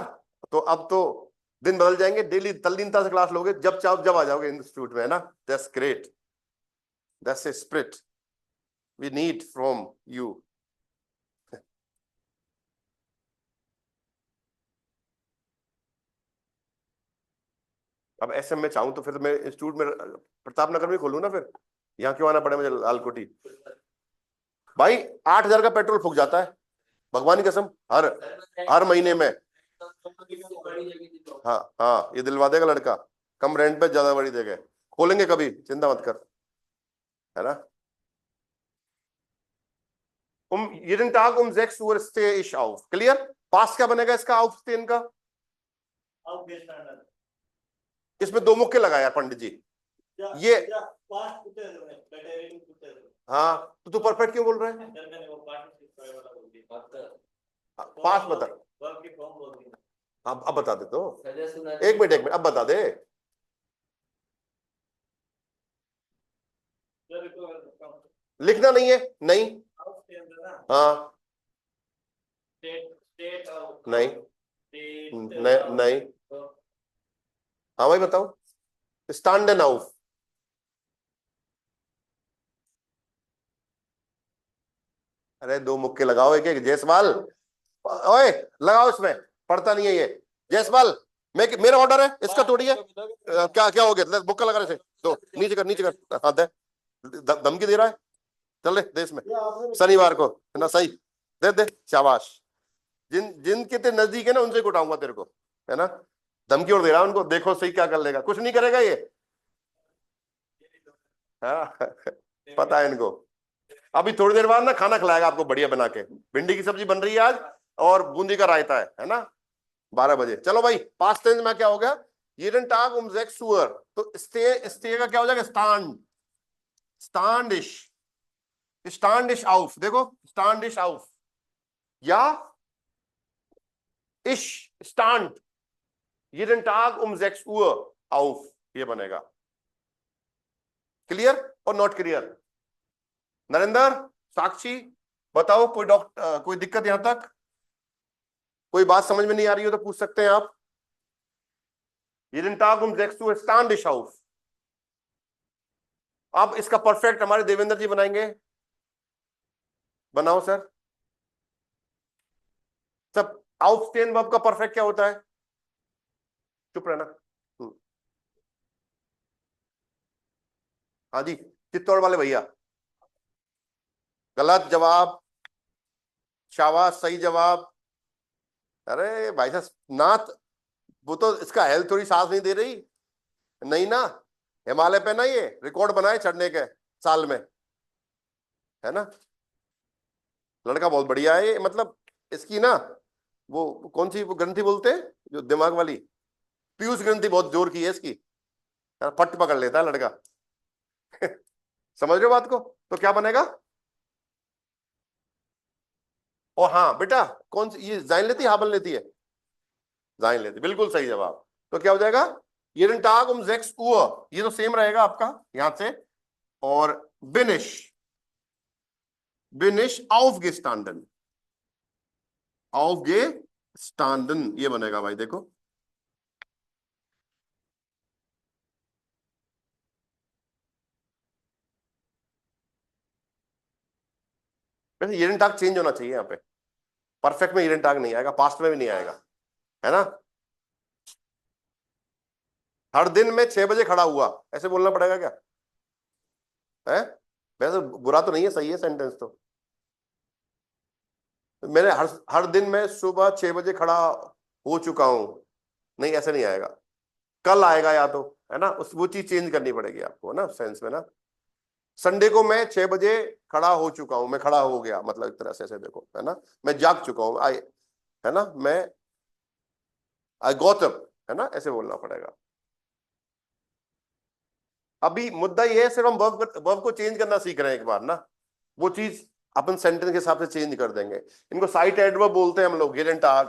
तो अब तो दिन बदल जाएंगे, डेली तल्लीनता से क्लास लोगे, जब चाहो जब आ जाओगे इंस्टीट्यूट में, है ना? That's great, that's a spirit we need from you. अब ऐसे में चाहूं तो फिर मैं इंस्टीट्यूट में प्रताप नगर में खोलूं ना, फिर यहाँ क्यों आना पड़े मुझे लालकोटी? भाई 8,000 का पेट्रोल फूक जाता है, भगवान की कसम, हर हर महीने में। हाँ हाँ, ये दिलवा देगा लड़का, कम रेंट पे ज्यादा बड़ी जगह खोलेंगे, कभी चिंता मत कर, है ना? jeden Tag 6 Uhr stehe ich auf। Clear? पास क्या बनेगा इसका aufstehen का? इसमें 2 मुक्के लगाए यार पंडित जी, ये हाँ, तो तू परफेक्ट क्यों बोल रहा है? पास बता, अब बता दे तो, एक मिनट अब बता दे। लिखना नहीं है? नहीं। हाँ नहीं नहीं। हाँ भाई बताओ, स्टैंडन auf। अरे 2 मुक्के लगाओ, एक एक। जयसवाल, ओए लगाओ, इसमें पढ़ता नहीं है ये। जयसवाल, मेरा ऑर्डर है, इसका तोड़िए। क्या क्या हो गया? मुक्का लगा रहे थे, दो नीचे कर, नीचे कर। हाँ दे, धमकी दे रहा है, चल दे इसमें, शनिवार को, है ना? सही, दे दे, शाबाश। जिनके तेरे नजदीक है ना, उनसे कुटाऊंगा तेरे को, है ना? धमकी और दे रहा है उनको, देखो सही क्या कर लेगा। कुछ नहीं करेगा ये, हाँ पता है इनको। अभी थोड़ी देर बाद ना खाना खिलाएगा आपको बढ़िया बना के, भिंडी की सब्जी बन रही है आज, और बूंदी का रायता है ना? 12 बजे। चलो भाई, पास्ट टेंस में क्या हो गया? jeden Tag 6 Uhr। तो स्टे का क्या हो जाएगा? stand ich auf। देखो stand ich auf या ich stand jeden Tag 6 Uhr auf, ये बनेगा। क्लियर और नॉट क्लियर? नरेंद्र, साक्षी, बताओ, कोई दिक्कत यहां तक? कोई बात समझ में नहीं आ रही हो तो पूछ सकते हैं आप। jeden Tag 6 Uhr stand ich auf। अब इसका परफेक्ट हमारे देवेंद्र जी बनाएंगे, बनाओ सर। सब aufstehen वर्ब का परफेक्ट क्या होता है? चुप रहना। हाँ जी, चित्तौड़ वाले भैया। गलत जवाब। शाबाश, सही जवाब। अरे भाई साहब, नाथ, वो तो इसका हेल्थ थोड़ी सांस नहीं दे रही। नहीं ना, हिमालय पे ना ये रिकॉर्ड बनाए चढ़ने के साल में, है ना। लड़का बहुत बढ़िया है ये, मतलब इसकी ना वो कौन सी वो ग्रंथि बोलते हैं जो दिमाग वाली, पीयूष ग्रंथि बहुत जोर की है इसकी, फट पकड़ लेता है लड़का। समझ रहे हो बात को? तो क्या बनेगा? ओ हाँ बेटा, कौन सी ये जाइन लेती है, हाबल लेती है? जाइन लेती, बिल्कुल सही जवाब। तो क्या हो जाएगा? येरेंटाग um 6 Uhr, ये तो सेम रहेगा आपका यहां से। और बिनिश, बिनिश aufgestanden, aufgestanden ये बनेगा भाई, देखो। वैसे येरेंटाग चेंज होना चाहिए यहाँ पे, परफेक्ट में येरेंटाग नहीं आएगा, पास्ट में भी नहीं आएगा, है ना। हर दिन मैं 6 बजे खड़ा हुआ, ऐसे बोलना पड़ेगा क्या? है, वैसे बुरा तो नहीं है, सही है सेंटेंस तो। मैंने हर हर दिन मैं सुबह 6 बजे खड़ा हो चुका हूं, नहीं ऐसे नहीं आएगा। कल आएगा या तो, है ना, उस वो चीज चेंज करनी पड़ेगी आपको, है ना, सेंस में ना। संडे को मैं 6 बजे खड़ा हो चुका हूं, मैं खड़ा हो गया, मतलब एक तरह से ऐसे देखो, है ना। मैं जाग चुका हूं, आई, है ना, मैं आई गॉट अप, है ना, ऐसे बोलना पड़ेगा। अभी मुद्दा ये है, सिर्फ हम वर्ब को चेंज करना सीख रहे हैं एक बार ना, वो चीज अपन सेंटेंस के हिसाब से चेंज कर देंगे। इनको साइट एडवर्ब बोलते हैं हम लोग, गेलेंटाग,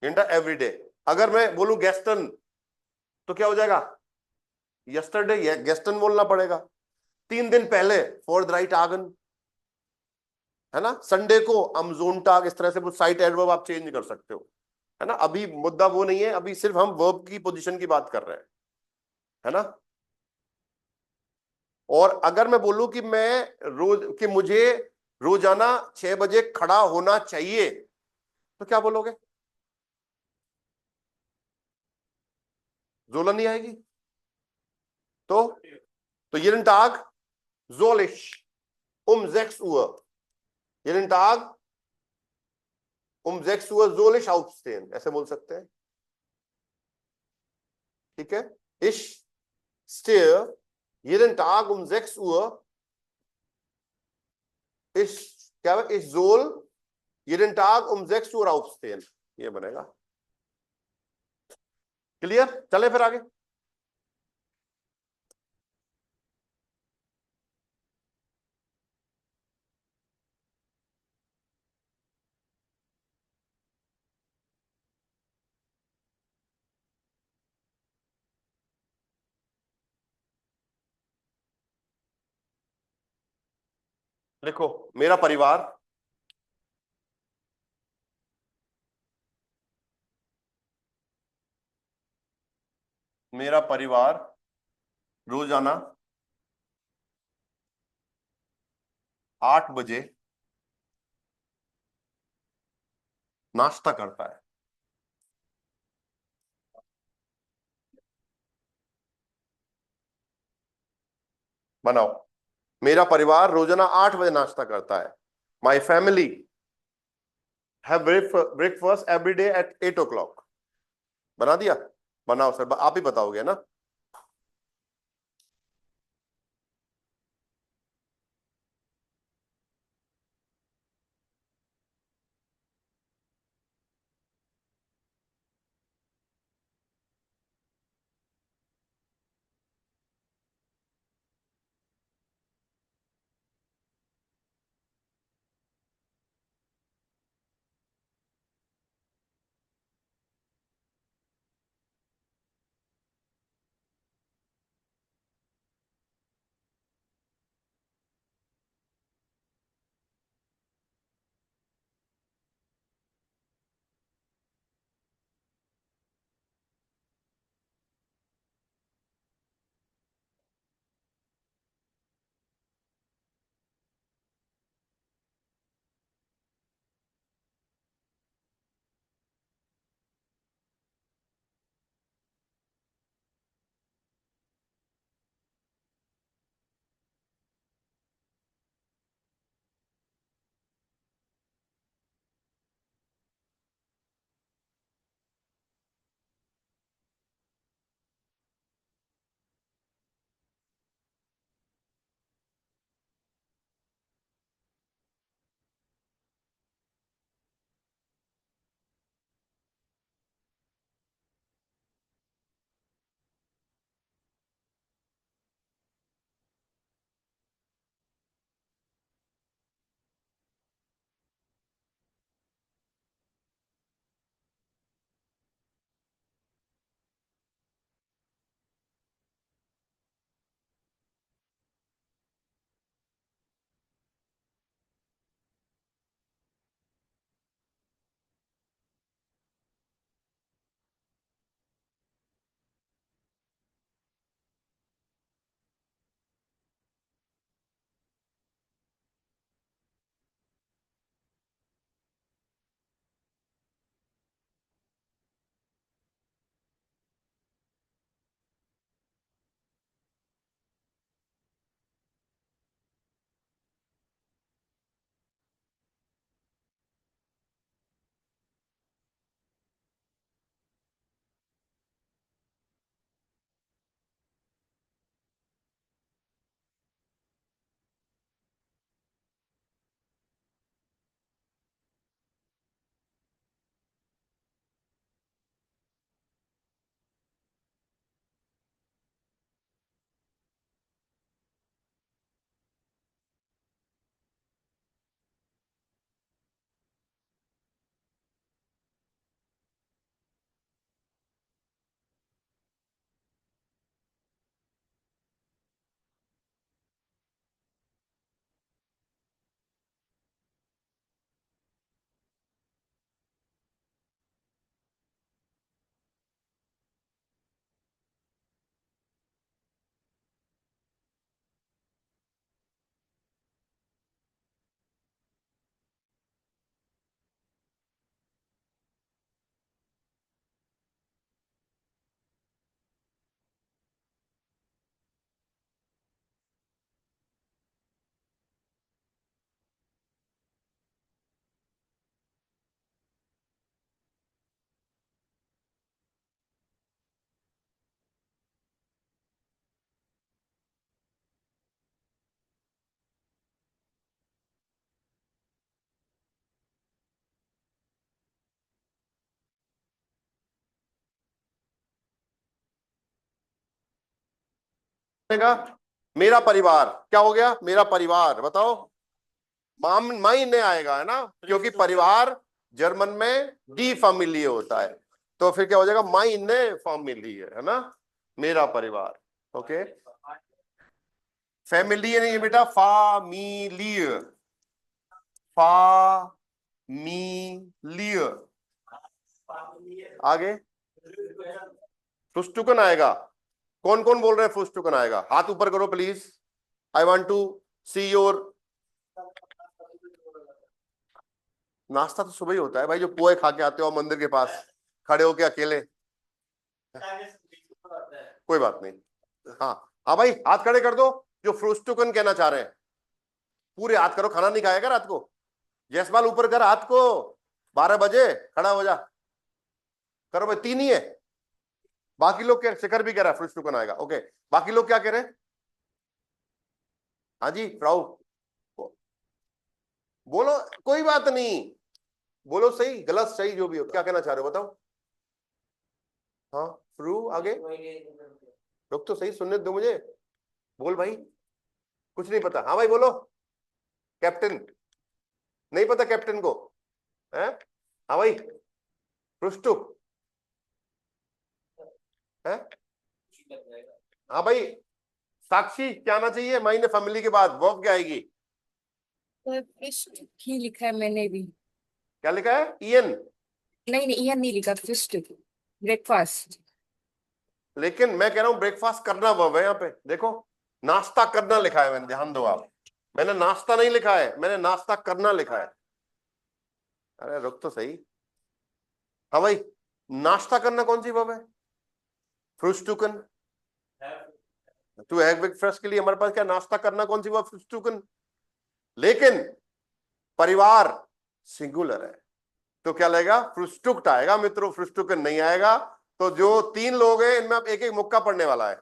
गेंटा एवरीडे। अगर मैं बोलूं गेस्टन, तो क्या हो जाएगा? यस्टरडे, गेस्टन बोलना पड़ेगा। 3 दिन पहले, फॉर द राइट आगन, है ना। संडे को अमजोनटाग, इस तरह से वो साइट एडवर्ब आप चेंज कर सकते हो, है ना। अभी मुद्दा वो नहीं है, अभी सिर्फ हम वर्ब की पोजीशन की बात कर रहे हैं, है ना। और अगर मैं बोलूं कि मैं रोज, कि मुझे रोजाना 6 बजे खड़ा होना चाहिए, तो क्या बोलोगे? जोला नहीं आएगी। तो jeden Tag soll ich um 6 Uhr, jeden Tag um 6 Uhr soll ich aufstehen, ऐसे बोल सकते हैं, ठीक है। ich stehe jeden Tag um 6 Uhr, ich क्या है, ich soll jeden Tag um 6 Uhr aufstehen, ये बनेगा। क्लियर? चले फिर आगे। लिखो, मेरा परिवार मेरा परिवार रोजाना 8 बजे नाश्ता करता है। बनाओ, मेरा परिवार रोजाना 8 बजे नाश्ता करता है। My family have breakfast every day eight 8 o'clock। बना दिया? बनाओ सर, आप ही बताओगे ना। मेरा परिवार क्या हो गया? मेरा परिवार, बताओ। माई ने आएगा, है ना, क्योंकि परिवार जर्मन में डी फैमिली होता है। तो फिर क्या हो जाएगा? माई ने फैमिली, है ना, मेरा परिवार। ओके, फैमिली नहीं है बेटा, फामिलिय, फामिलिय। आगे फुस्टुकन आएगा। कौन कौन बोल रहे हैं फुस्टुकन आएगा? हाथ ऊपर करो please, I want to see your. नाश्ता तो सुबह ही होता है भाई, जो पोहे खा के आते हो मंदिर के पास खड़े होके अकेले। कोई बात नहीं। हाँ हाँ भाई, हाथ खड़े कर दो जो फ्रुस्टुकन कहना चाह रहे हैं। पूरे हाथ करो, खाना नहीं खाएगा रात को। जयसवाल ऊपर कर हाथ को, 12 बजे खड़ा हो जा। करो भाई, 3 ही है। बाकी लोग क्या, शिखर भी कह रहा है फ्रुस्टुकन आएगा। ओके, बाकी लोग क्या कह रहे हैं? हाँ जी फ्राउ, बोलो, कोई बात नहीं, बोलो सही गलत सही जो भी हो, क्या कहना चाह रहे हो बताओ। हाँ फ्रू, आगे रुक तो सही, सुनने दो मुझे। बोल भाई, कुछ नहीं पता? हाँ भाई बोलो। कैप्टन, नहीं पता कैप्टन को? है, हाँ भाई, रुष्टुक है। हाँ भाई, साक्षी क्या आना चाहिए? माई ने फैमिली के बाद वर्ब क्या आएगी? तो फिश ही लिखा है मैंने भी। क्या लिखा है? ईएन। नहीं नहीं, यह नहीं लिखा, फिश ब्रेकफास्ट। लेकिन मैं कह रहा हूं ब्रेकफास्ट करना वर्ब है यहाँ पे, देखो। नाश्ता करना लिखा है, मैंने, ध्यान दो आप। मैंने नाश्ता नहीं लिखा है, मैंने नाश्ता करना लिखा है। अरे रुक तो सही। हाँ भाई, नाश्ता करना कौन सी वर्ब है? फ्रुस्टुकन। टू हैव ब्रेकफास्ट के लिए हमारे पास क्या, नाश्ता करना कौन सी वर्ब? फ्रुस्टुकन। लेकिन परिवार सिंगुलर है, तो क्या लगेगा? फ्रुस्टुक्ट आएगा मित्रों, फ्रुस्टुकन नहीं आएगा। तो जो 3 लोग हैं इनमें अब एक एक मुक्का पड़ने वाला है।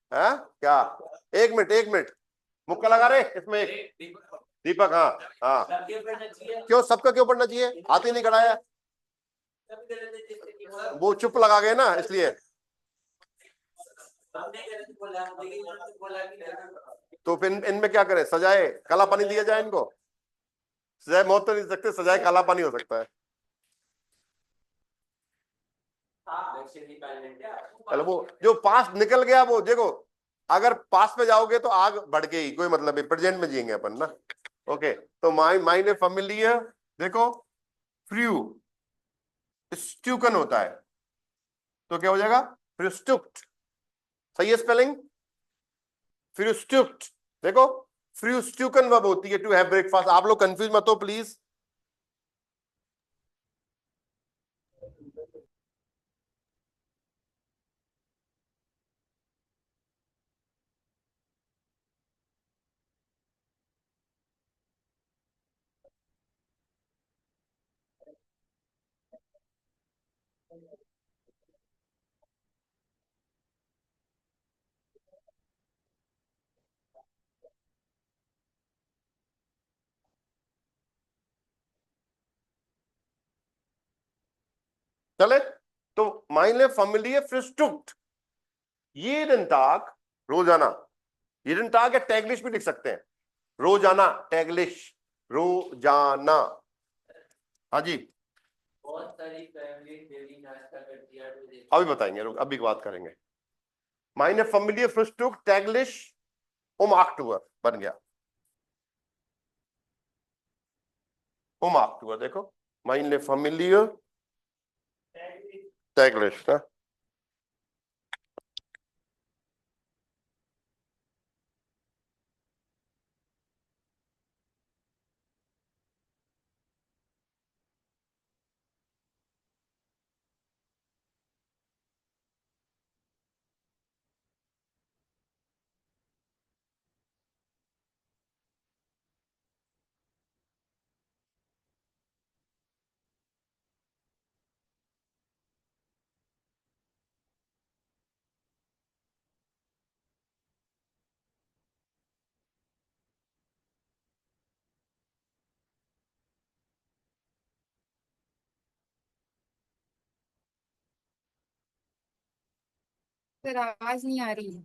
क्या? 1 मिनट 1 मिनट, मुक्का लगा रहे इसमें एक। दीपक, हाँ हाँ, क्यों सबका क्यों पढ़ना चाहिए? हाथ ही नहीं खड़ाया, वो चुप लगा गए ना इसलिए। तो फिर इनमें क्या करें? सजाए काला पानी दिया जाए इनको? सजाए मौत तो नहीं सकते, सजाए काला पानी हो सकता है। चलो, वो जो पास निकल गया वो देखो, अगर पास पे जाओगे तो आग बढ़ गई, कोई मतलब है, प्रेजेंट में जिएंगे अपन ना। ओके, तो माई माई ने फैमिलियर, देखो, फ्रू स्ट्यूकन होता है, तो क्या हो जाएगा? फ्रूस्टुक्ट। सही है स्पेलिंग? फ्रूस्टुक्ट, देखो, फ्रूस्टुकन वर्ब होती है टू हैव ब्रेकफास्ट। आप लोग कंफ्यूज मत हो प्लीज। चले, तो meine Familie frühstückt jeden Tag, रोजाना। jeden Tag या टैगलिश भी लिख सकते हैं, रोजाना, टैगलिश, रोजाना। हाँ जी, बहुत सारी फैमिली डेली नाश्ता करती है, अभी बताएंगे, रुक अभी बात करेंगे। meine Familie frühstückt täglich um 8 Uhr बन गया, um 8 Uhr, देखो, meine Familie täglich ना। सर आवाज नहीं आ रही है।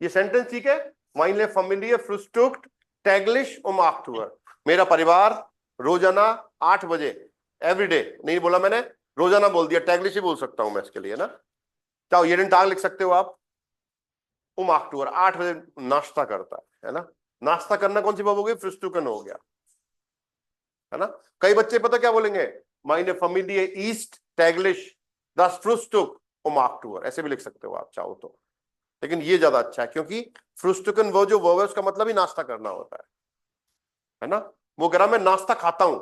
ये सेंटेंस ठीक है? meine Familie frühstückt täglich um 8 Uhr। मेरा परिवार रोजाना 8 बजे, एवरीडे नहीं बोला मैंने, रोजाना बोल दिया, टैगलिश ही बोल सकता हूं मैं इसके लिए ना। चाहो ये दिन टांग लिख सकते हो आप। 8 Uhr 8 बजे नाश्ता करता है ना। नाश्ता करना कौन सी बात हो गई? फ्रिस्टुकन हो गया, है ना। कई बच्चे पता क्या बोलेंगे? meine Familie isst täglich das Frühstück um 8 Uhr, ऐसे भी लिख सकते हो आप चाहो तो। लेकिन ये ज्यादा अच्छा है क्योंकि फ्रुस्टुकन वो जो वर्ब है उसका मतलब ही नाश्ता करना होता है ना। वो कह रहा मैं नाश्ता खाता हूं,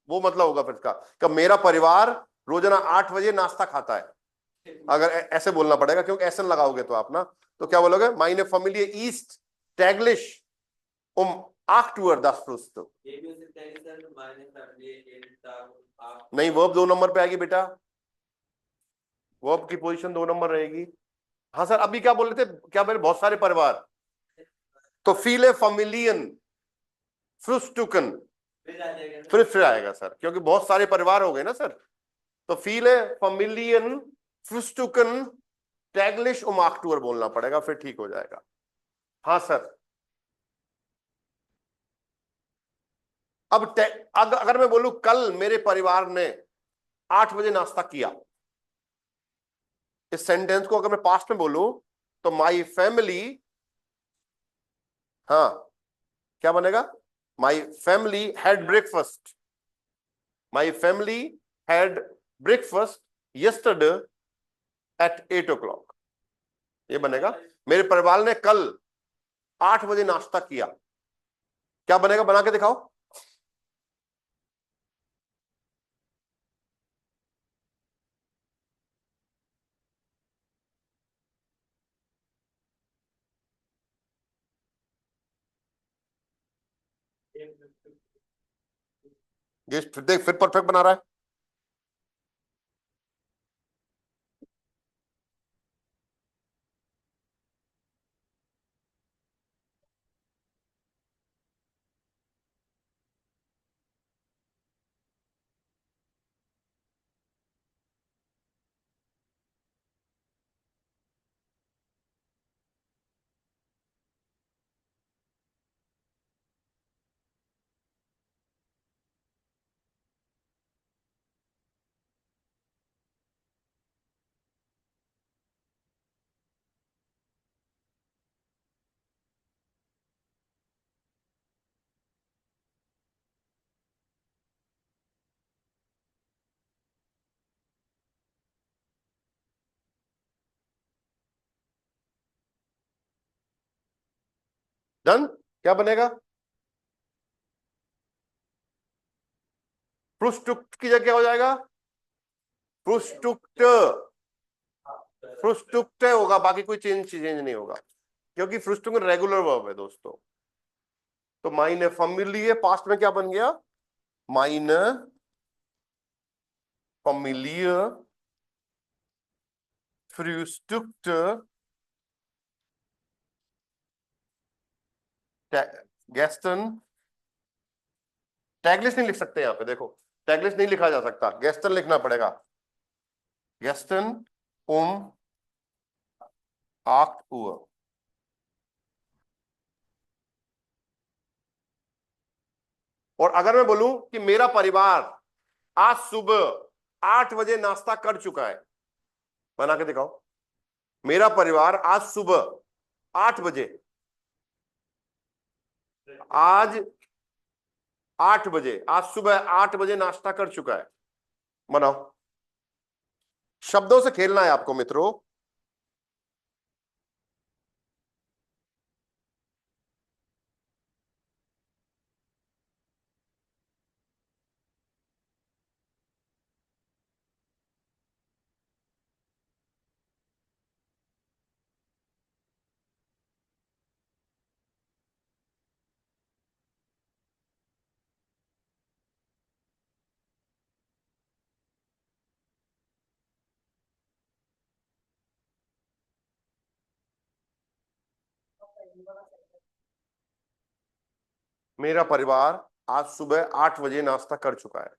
वो मतलब होगा फिर इसका कि मेरा परिवार रोजाना 8 बजे नाश्ता खाता है। अगर ऐसे बोलना पड़ेगा क्योंकि ऐसे लगाओगे तो आप ना, तो क्या बोलोगे? meine Familie isst täglich um 8 Uhr das Frühstück। ये भी हो सकता है कि सर माइनस फैमिली एक आप नहीं, वर्ब 2 नंबर पे आएगी बेटा, वर्ब की पोजीशन 2 नंबर रहेगी। हाँ सर, अभी क्या बोल रहे थे? क्या बोले? बहुत सारे परिवार, तो viele Familien frühstücken फिर आ जाएगा फिर आएगा सर, क्योंकि बहुत सारे परिवार हो गए ना सर। तो viele Familien frühstücken täglich um 8 Uhr बोलना पड़ेगा, फिर ठीक हो जाएगा। हाँ सर। अब अगर मैं बोलूं कल मेरे परिवार ने 8 बजे नाश्ता किया, इस सेंटेंस को अगर मैं पास्ट में बोलूं तो माई फैमिली, हाँ क्या बनेगा? My family had breakfast, my family had breakfast yesterday at 8 o'clock, ये बनेगा। मेरे परिवार ने कल 8 बजे नाश्ता किया, क्या बनेगा? बना के दिखाओ। ये फिर देख, फिर परफेक्ट बना रहा है। डन। क्या बनेगा? फ्रुस्टुक्ट की जगह क्या हो जाएगा? फ्रुस्टुक्ट, फ्रुस्टुक्ट होगा, बाकी कोई चेंज नहीं होगा क्योंकि फ्रुस्टुक्ट रेगुलर वर्ब है दोस्तों। तो माइने फैमिली पास्ट में क्या बन गया? माइने फैमिली फ्रुस्टुक्ट गेस्टन। टैगलिस नहीं लिख सकते यहां पे, देखो टैगलिस नहीं लिखा जा सकता, गेस्टन लिखना पड़ेगा। गेस्टन um 8 Uhr। और अगर मैं बोलूं कि मेरा परिवार आज सुबह 8 बजे नाश्ता कर चुका है, बना के दिखाओ। मेरा परिवार आज सुबह 8 बजे, आज 8 बजे, आज सुबह 8 बजे नाश्ता कर चुका है। बनाओ। शब्दों से खेलना है आपको मित्रों। मेरा परिवार आज सुबह 8 बजे नाश्ता कर चुका है।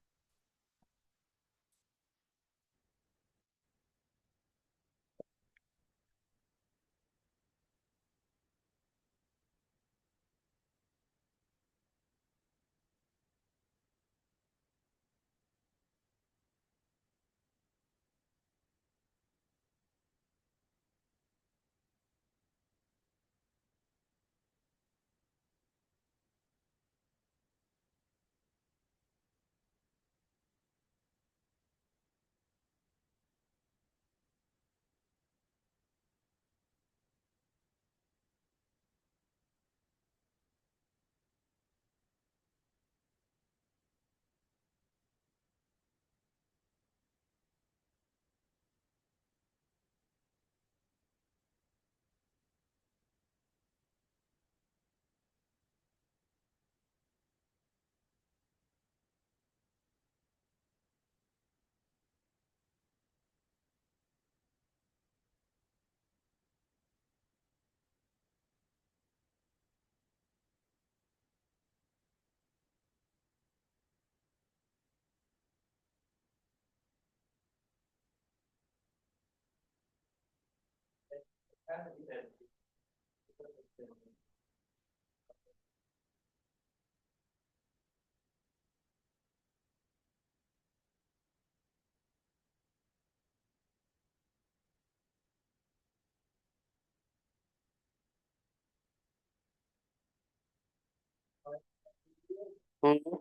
हम्म,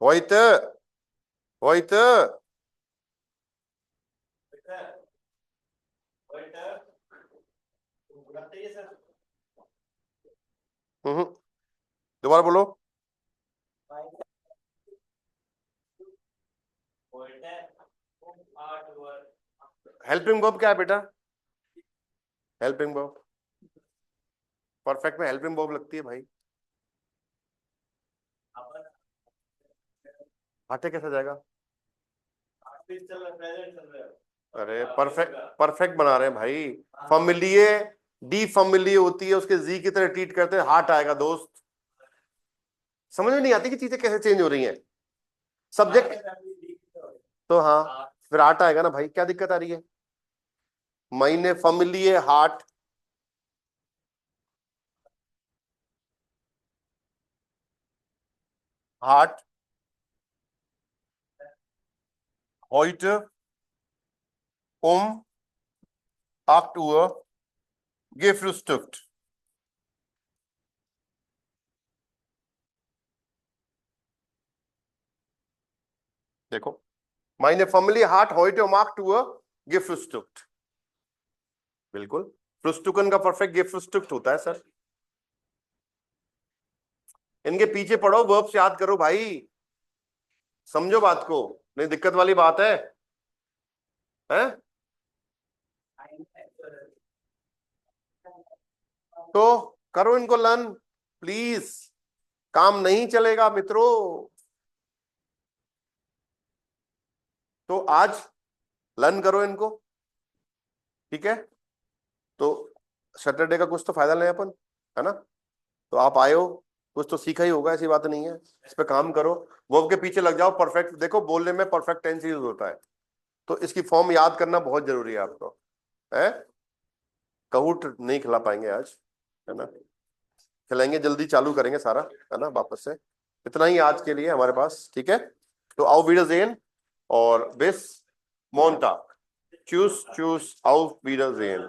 heute heute हम्म, दोबारा बोलो। हेल्पिंग वर्ब क्या है बेटा? हेल्पिंग वर्ब परफेक्ट में हेल्पिंग वर्ब लगती है भाई। आटे कैसे जाएगा? अरे परफेक्ट परफेक्ट बना रहे हैं भाई। फैमिलिये डी फैमिलिये होती है, उसके जी की तरह ट्रीट करते हैं, हार्ट आएगा दोस्त। समझ में नहीं आती कि चीजें कैसे चेंज हो रही हैं। सब्जेक्ट तो हाँ, फिर हार्ट आएगा ना भाई, क्या दिक्कत आ रही है? माइने फैमिलिये heart, heart heute um 8 Uhr gefrühstückt. देखो, meine Familie hat heute um 8 Uhr gefrühstückt. बिल्कुल, फ्रुस्टुकन का परफेक्ट gefrühstückt होता है सर। इनके पीछे पढ़ो, वर्ब्स याद करो भाई, समझो बात को, नहीं दिक्कत वाली बात है, हैं? तो करो इनको लर्न प्लीज, काम नहीं चलेगा मित्रों। तो आज लर्न करो इनको, ठीक है? तो सैटरडे का कुछ तो फायदा लें अपन, है ना? तो आप आए हो, कुछ तो सीखा ही होगा, ऐसी बात नहीं है, इस पे काम करो, वर्ब के पीछे लग जाओ। परफेक्ट देखो, बोलने में परफेक्ट टेंस यूज होता है, तो इसकी फॉर्म याद करना बहुत जरूरी है आपको, है? कहूट नहीं खिला पाएंगे आज, है ना? खिलाएंगे, जल्दी चालू करेंगे सारा, है ना, वापस से। इतना ही आज के लिए हमारे पास, ठीक है? तो आओ वीडियोजेन और बिस मोन्टाग, चूस चूस, आओ वीडियोजेन।